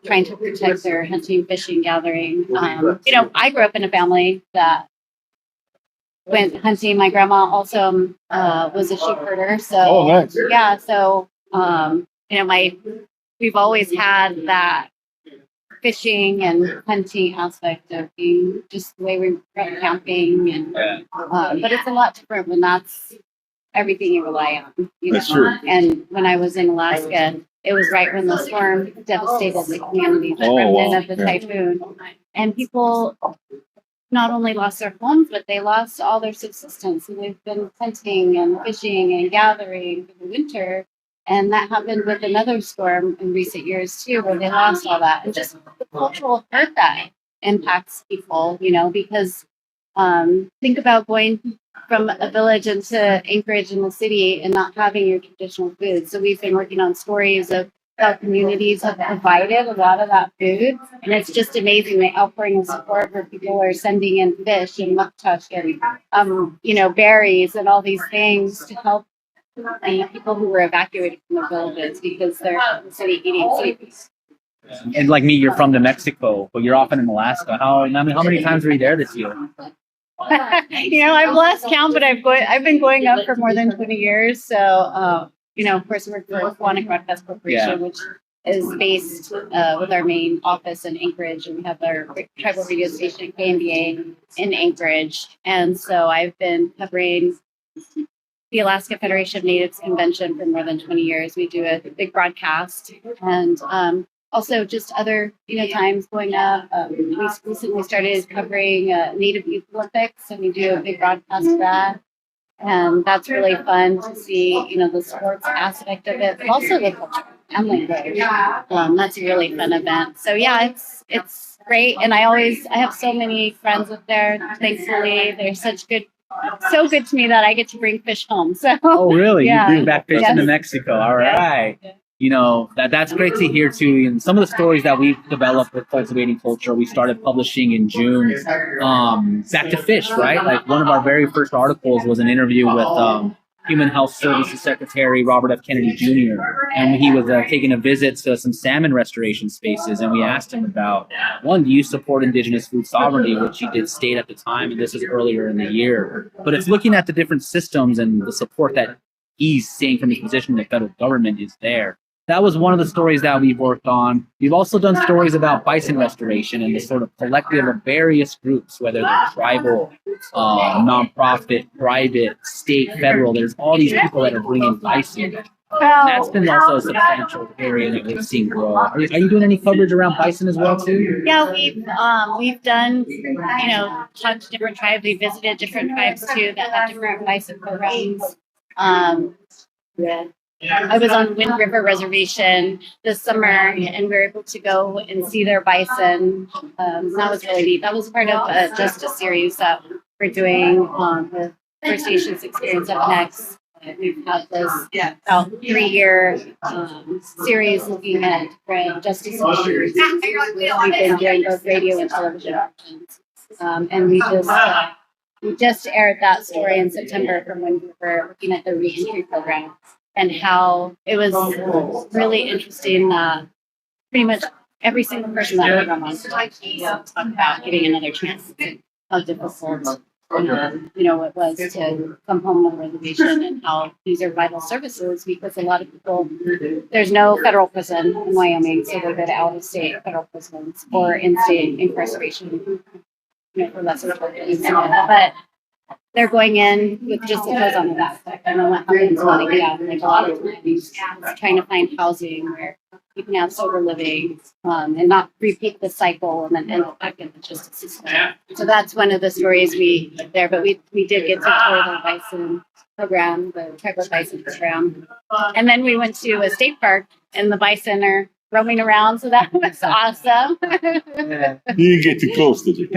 trying to protect their hunting, fishing, gathering. I grew up in a family that went hunting. My grandma also was a sheep herder. So, nice. Yeah. So, we've always had that fishing and hunting aspect of being just the way we went camping, and but it's a lot different when that's everything you rely on. That's true. And when I was in Alaska, it was right when the storm devastated the community, the remnant of the typhoon, and people not only lost their homes, but they lost all their subsistence. And they've been hunting and fishing and gathering for the winter. And that happened with another storm in recent years too, where they lost all that. And just the cultural hurt that impacts people, because think about going from a village into Anchorage in the city and not having your traditional food. So we've been working on stories of how communities have provided a lot of that food. And it's just amazing the outpouring of support where people are sending in fish and muktush and, berries and all these things to help the people who were evacuated from their villages because they're in the city eating city. And like me, you're from New Mexico, but you're often in Alaska. How many times were you there this year? I've lost count, but I've been going up for more than 20 years. So, of course, we're for Quantic Broadcast Corporation, which is based with our main office in Anchorage, and we have our tribal radio station KNBA in Anchorage. And so I've been covering the Alaska Federation of Natives Convention for more than 20 years. We do a big broadcast, and also just other times going up. We recently started covering Native Youth Olympics, and we do a big broadcast for that. And that's really fun to see, the sports aspect of it, but also the culture and language. That's a really fun event. So yeah, it's great. And I have so many friends up there. Thankfully, they're so good to me that I get to bring fish home. So. Oh, really? Yeah. You bring back fish into Mexico. All right. That's great to hear too. And some of the stories that we've developed with Cultivating Culture, we started publishing in June. Back to fish, right? Like one of our very first articles was an interview with Human Health Services Secretary Robert F. Kennedy Jr. And he was taking a visit to some salmon restoration spaces, and we asked him about, one, do you support Indigenous food sovereignty, which he did state at the time, and this is earlier in the year. But it's looking at the different systems and the support that he's seeing from his position in the federal government is there. That was one of the stories that we've worked on. We've also done stories about bison restoration and the sort of collective of various groups, whether they're tribal, nonprofit, private, state, federal. There's all these people that are bringing bison. And that's been also a substantial area that we've seen grow. Are you doing any coverage around bison as well too? Yeah, we've done, talked to different tribes. We visited different tribes too that have different bison programs. I was on Wind River Reservation this summer, and we were able to go and see their bison. That was really neat. That was part of just a series that we're doing the First Nations Experience Up Next. We've had this about 3-year series looking at different justice issues. We've been doing both radio and television options. And we just aired that story in September from when we were looking at the reentry program and how it was really interesting that pretty much every single person that we were on talked about getting another chance, how difficult it was to come home on a reservation and how these are vital services because a lot of people, there's no federal prison in Wyoming, so they go to out-of-state federal prisons or in-state incarceration for lesser charges. But they're going in with just the clothes on the back and then what happens when they get out. Like a lot of times, trying to find housing where you can have sober living and not repeat the cycle and then end up back in the justice system. So that's one of the stories we there. But we did get to tour the bison program, the tribal bison program, and then we went to a state park and the bison are roaming around. So that was awesome. You didn't get too close, did you?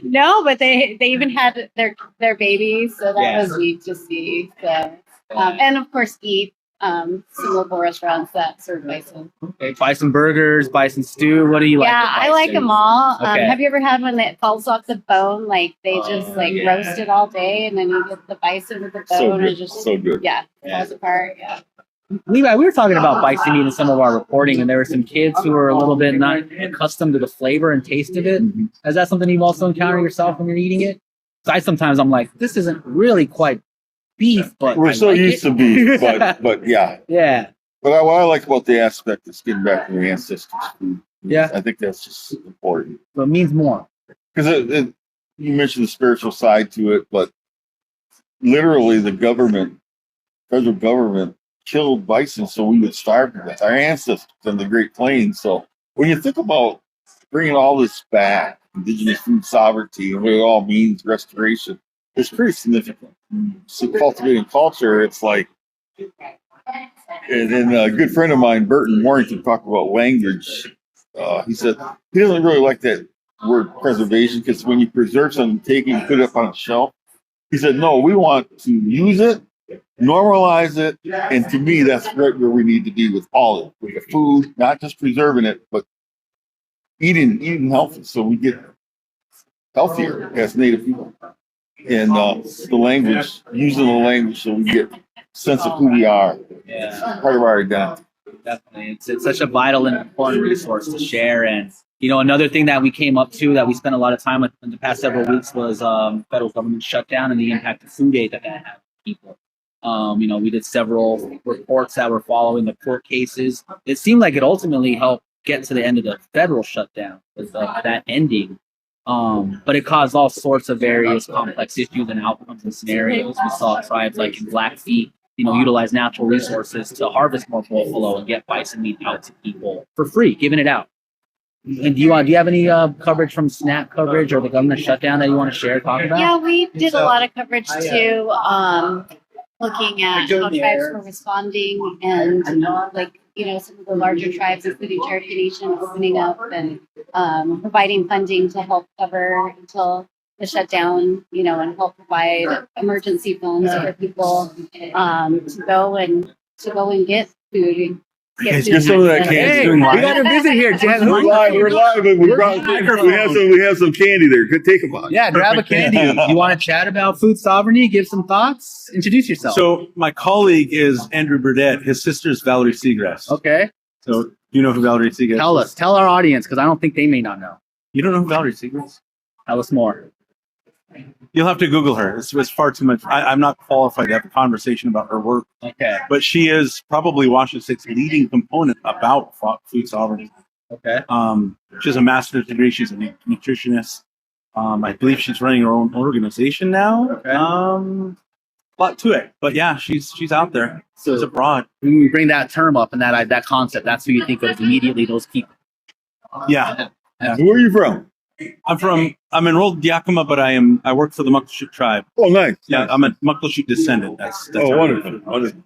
No, but they even had their babies, so that was neat to see. So and of course eat. Some local restaurants that serve bison. Okay, bison burgers, bison stew. What do you like? Yeah, I like them all. Okay. Have you ever had one that falls off the bone? Like they just roast it all day, and then you get the bison with the bone, and just so good. Yeah, falls apart. Yeah. Levi, we were talking about bison meat in some of our reporting, and there were some kids who were a little bit not accustomed to the flavor and taste of it. Is that something you've also encountered yourself when you're eating it? Sometimes I'm like, this isn't really quite beef, but we're so used to beef, but yeah. Yeah. But what I like about the aspect is getting back to the ancestors' food. Yeah. I think that's just important. But it means more. Because you mentioned the spiritual side to it, but literally the federal government, killed bison so we would starve to death. Our ancestors in the Great Plains. So when you think about bringing all this back, Indigenous food sovereignty, and what it all means, restoration, it's pretty significant. So cultivating culture, it's like, and then a good friend of mine, Burton Warrington, talked about language. He said he doesn't really like that word preservation because when you preserve something, take it and put it up on a shelf. He said, no, we want to use it, normalize it, and to me, that's right where we need to be with all of it, with the food, not just preserving it, but eating healthy, so we get healthier as Native people. And the language, using the language, so we get a sense of who we are. Yeah. It's part of our identity. Definitely, it's such a vital and important resource to share. And another thing that we came up to that we spent a lot of time with in the past several weeks was federal government shutdown and the impact of food aid that had on people. We did several reports that were following the court cases. It seemed like it ultimately helped get to the end of the federal shutdown with that ending. But it caused all sorts of various complex issues and outcomes and scenarios. We saw tribes like in Blackfeet, utilize natural resources to harvest more buffalo and get bison meat out to people for free, giving it out. And do you have any coverage from SNAP coverage or the government shutdown that you want to share, talk about? Yeah, we did a lot of coverage too, looking at how tribes were responding and some of the larger tribes, including Cherokee Nation, opening up and providing funding to help cover until the shutdown, and help provide emergency funds for people to go and get food. Get Get some of that food. candy. Hey, we got a visit here, Jen. We're live, but we have some candy there. Good, take them on. Yeah, grab a candy. You want to chat about food sovereignty? Give some thoughts. Introduce yourself. So my colleague is Andrew Burdett. His sister's Valerie Seagrass. Okay, So you know who Valerie Seagrass is? tell our audience because I don't think they may not know. You don't know who Valerie Seagrass is? Tell us more. You'll have to Google her. It's far too much. I'm not qualified to have a conversation about her work, Okay, but she is probably Washington State's leading component about food sovereignty. okay. She has a master's degree. She's a nutritionist. I believe she's running her own organization now. Okay. A lot to it, but yeah, she's out there. So- She's abroad. When we bring that term up and that concept, that's who you think of immediately. Those people. Yeah, Where are you from? I'm enrolled in Yakima, but I work for the Muckleshoot tribe. Oh, nice. Yeah, I'm a Muckleshoot descendant. That's Oh, our- wonderful. Wonderful.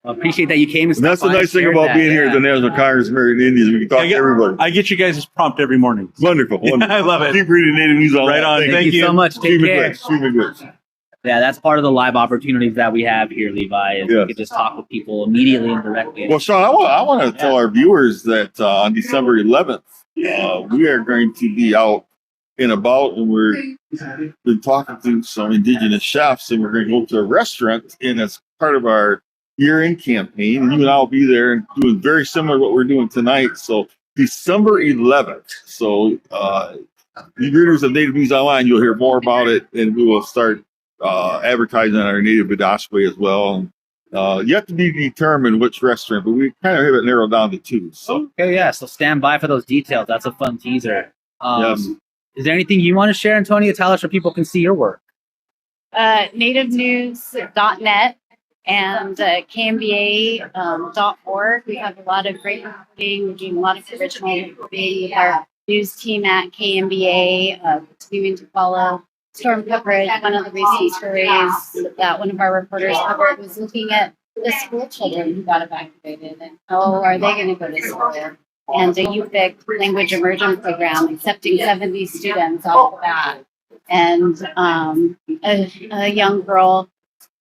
I appreciate that you came. And And that's the stopped by and nice thing shared about that, being here at the National Congress of American Indians. We can talk to everybody. I get you guys' prompt every morning. Wonderful. Wonderful. I love it. Keep reading Native News on Right on. Thank you so much. Take care. Extremely good. Yeah, that's part of the live opportunities that we have here, Levi. Is Yeah. we can just talk with people immediately and directly. Well, Shaun, I want to tell our viewers that on December 11th, we are going to be out and about, and we've been talking to some Indigenous chefs, and we're going to go to a restaurant, and as part of our year-end campaign, and you and I will be there and doing very similar to what we're doing tonight. So December 11th. So you readers of Native News Online, you'll hear more about it, and we will start advertising on our Native Badashway as well. And yet to be determined which restaurant, but we kind of have it narrowed down to two. So Okay, yeah. So stand by for those details. That's a fun teaser. Yes. Is there anything you want to share, Antonia? Tell us where people can see your work. nativenews.net and KMBA.org. We have a lot of great reporting. We're doing a lot of original reporting with our news team at KMBA, continuing to follow storm coverage. One of the recent stories that one of our reporters covered was looking at the school children who got evacuated and how are they going to go to school? And a UFIC language immersion program accepting 70 students off the bat. And a young girl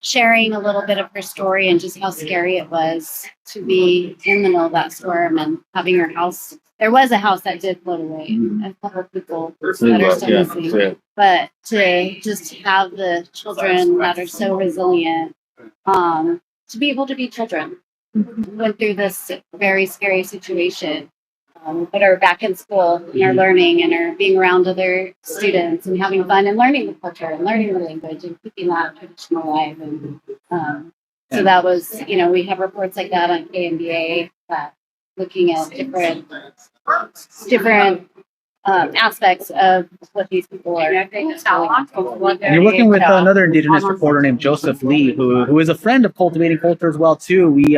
sharing a little bit of her story and just how scary it was to be in the middle of that storm and having her house. There was a house that did float away. A couple of people that are still missing. But to just have the children that are so resilient, to be able to be children who went through this very scary situation, but are back in school and are learning and are being around other students and having fun and learning the culture and learning the language and keeping that tradition alive. And so that was, we have reports like that on KMBA that looking at different aspects of what these people are. And you're working with another Indigenous reporter named Joseph Lee, who is a friend of Cultivating Culture as well too. We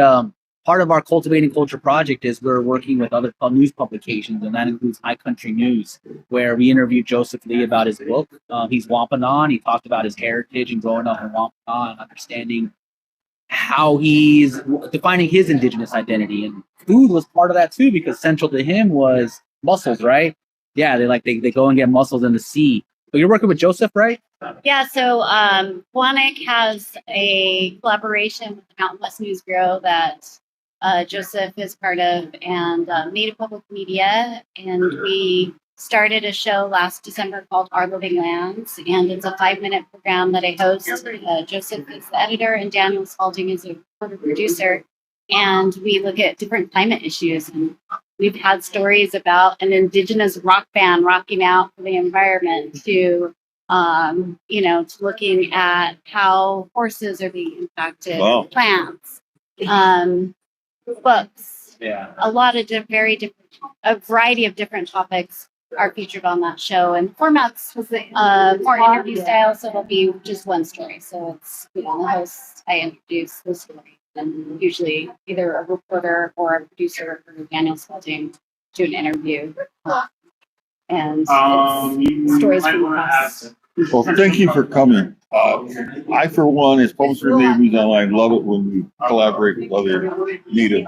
part of our Cultivating Culture project is we're working with other news publications, and that includes High Country News, where we interviewed Joseph Lee about his book. He's Wampanoag. He talked about his heritage and growing up in Wampanoag and understanding how he's defining his Indigenous identity. And food was part of that too, because central to him was mussels, right? Yeah, they go and get mussels in the sea. But you're working with Joseph, right? Yeah, so Quanic has a collaboration with the Mountain West News Bureau that Joseph is part of, and Native Public Media. And we started a show last December called Our Living Lands, and it's a 5-minute program that I host. Joseph is the editor, and Daniel Spalding is a producer. And we look at different climate issues. And we've had stories about an Indigenous rock band rocking out for the environment to to looking at how horses are being impacted, Wow. plants, books. Yeah. A lot of a variety of different topics are featured on that show, and formats was more interview style, so it'll be just one story. So it's the host, I introduce the story, and usually either a reporter or a producer or Daniel Spalding do an interview, and it's stories from us. Well, thank you for coming. I, for one, as publisher of Native News Online, love it when we collaborate with other Native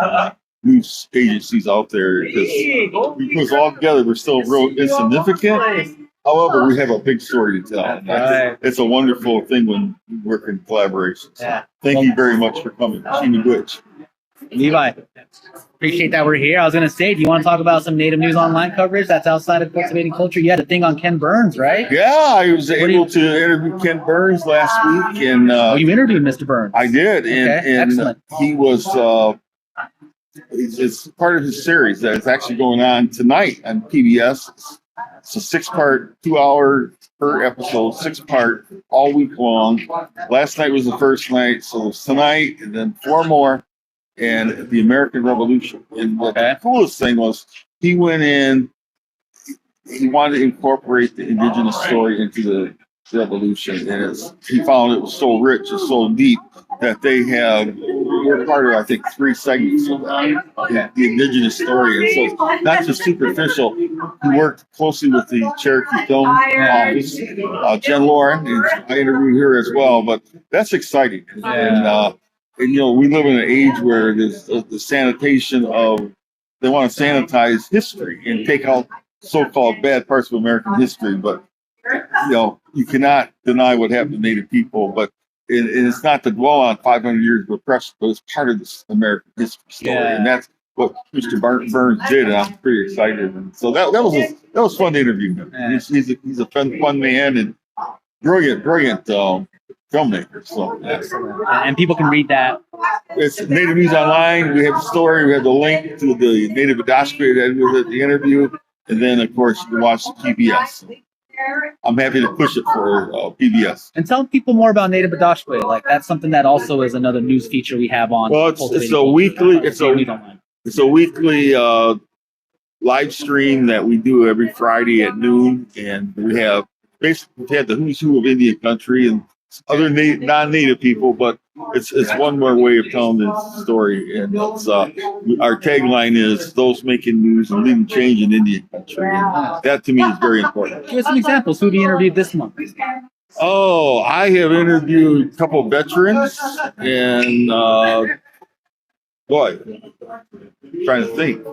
news agencies out there, because all together we're still real insignificant. However, we have a big story to tell. Right. It's a wonderful thing when we work in collaboration. So Yeah. thank you very much for coming. Sheena Witch. Levi, appreciate that we're here. I was going to say, do you want to talk about some Native News Online coverage that's outside of Cultivating Culture? You had a thing on Ken Burns, right? Yeah, I was able to interview Ken Burns last week, and Oh, you interviewed Mr. Burns. I did, and Excellent. he was. It's part of his series that is actually going on tonight on PBS. It's a 6-part, 2-hour per episode, 6-part, all week long. Last night was the first night, so it's tonight, and then 4 more, and the American Revolution. And what the coolest thing was, he went in, he wanted to incorporate the indigenous story into the revolution, and he found it was so rich and so deep that we're part of, I think, 3 segments of that, the indigenous story. And so it's not just superficial. He worked closely with the Cherokee Film Office, Jen Lauren, and I interviewed her as well. But that's exciting. And you know, we live in an age where there's the sanitation of, they want to sanitize history and take out so-called bad parts of American history. But you know, you cannot deny what happened to Native people, but it's not to dwell on 500 years of oppression, but it's part of this American history story, and that's what Mr. Burns did, and I'm pretty excited. And so that was fun to interview him. He's a fun man and brilliant filmmaker. So and people can read that. It's Native News Online. We have the story. We have the link to the Native Adashkwe that was at the interview, and then of course you can watch the PBS. I'm happy to push it for PBS. And tell people more about Native Adashkwe. Like, that's something that also is another news feature we have on. Well, it's a weekly live stream that we do every Friday at noon, and we have basically the who's who of Indian country and other non-native people, but it's one more way of telling the story. And it's our tagline is those making news and leading change in Indian country. And that to me is very important. Give us some examples. Who have you interviewed this month? Oh, I have interviewed a couple of veterans, and boy, I'm trying to think.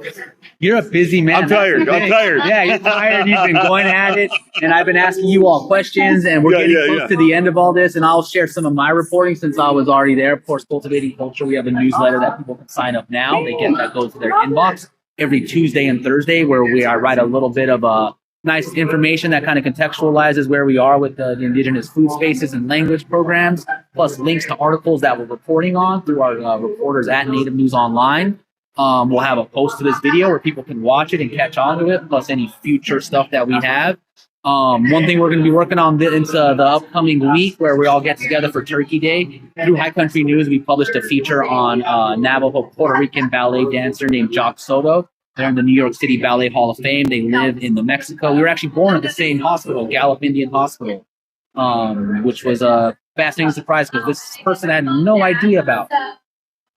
You're a busy man. I'm tired. Yeah, you're tired. You've been going at it, and I've been asking you all questions, and we're getting close to the end of all this, and I'll share some of my reporting since I was already there. Of course, Cultivating Culture, we have a newsletter that people can sign up now. They get that goes to their inbox every Tuesday and Thursday, where I write a little bit of nice information that kind of contextualizes where we are with the Indigenous food spaces and language programs, plus links to articles that we're reporting on through our reporters at Native News Online. We'll have a post to this video where people can watch it and catch on to it, plus any future stuff that we have. One thing we're going to be working on into the upcoming week, where we all get together for Turkey Day. Through High Country News, we published a feature on Navajo Puerto Rican ballet dancer named Jock Soto. They're in the New York City Ballet Hall of Fame. They live in New Mexico. We were actually born at the same hospital, Gallup Indian Hospital, which was a fascinating surprise because this person I had no idea about.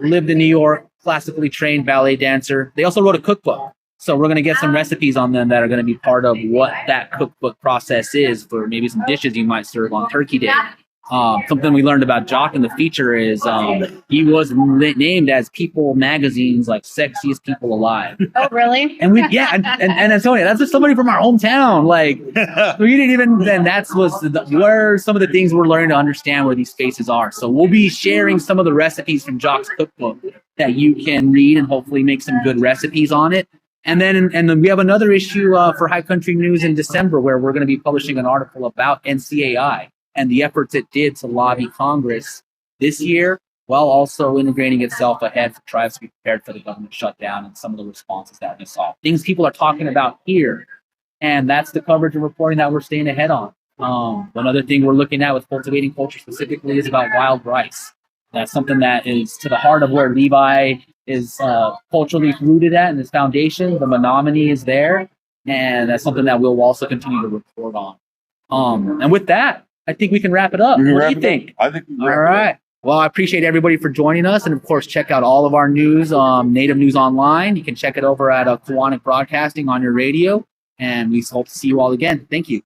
Lived in New York, classically trained ballet dancer. They also wrote a cookbook. So we're going to get some recipes on them that are going to be part of what that cookbook process is for maybe some dishes you might serve on Turkey Day. Something we learned about Jock in the feature is he was named as People Magazine's like sexiest people alive. Oh, really? And and Antonia, that's just somebody from our hometown. Like we didn't even. And where some of the things we're learning to understand where these spaces are. So we'll be sharing some of the recipes from Jock's cookbook that you can read and hopefully make some good recipes on it. And then we have another issue for High Country News in December where we're going to be publishing an article about NCAI and the efforts it did to lobby Congress this year, while also integrating itself ahead for tribes to be prepared for the government shutdown and some of the responses that we saw. Things people are talking about here. And that's the coverage and reporting that we're staying ahead on. One other thing we're looking at with Cultivating Culture specifically is about wild rice. That's something that is to the heart of where Levi is culturally rooted at in his foundation. The Menominee is there. And that's something that we'll also continue to report on. And with that, I think we can wrap it up. What do you think? I think we can all right. Well, I appreciate everybody for joining us. And of course, check out all of our news, Native News Online. You can check it over at Kiwanis Broadcasting on your radio. And we hope to see you all again. Thank you.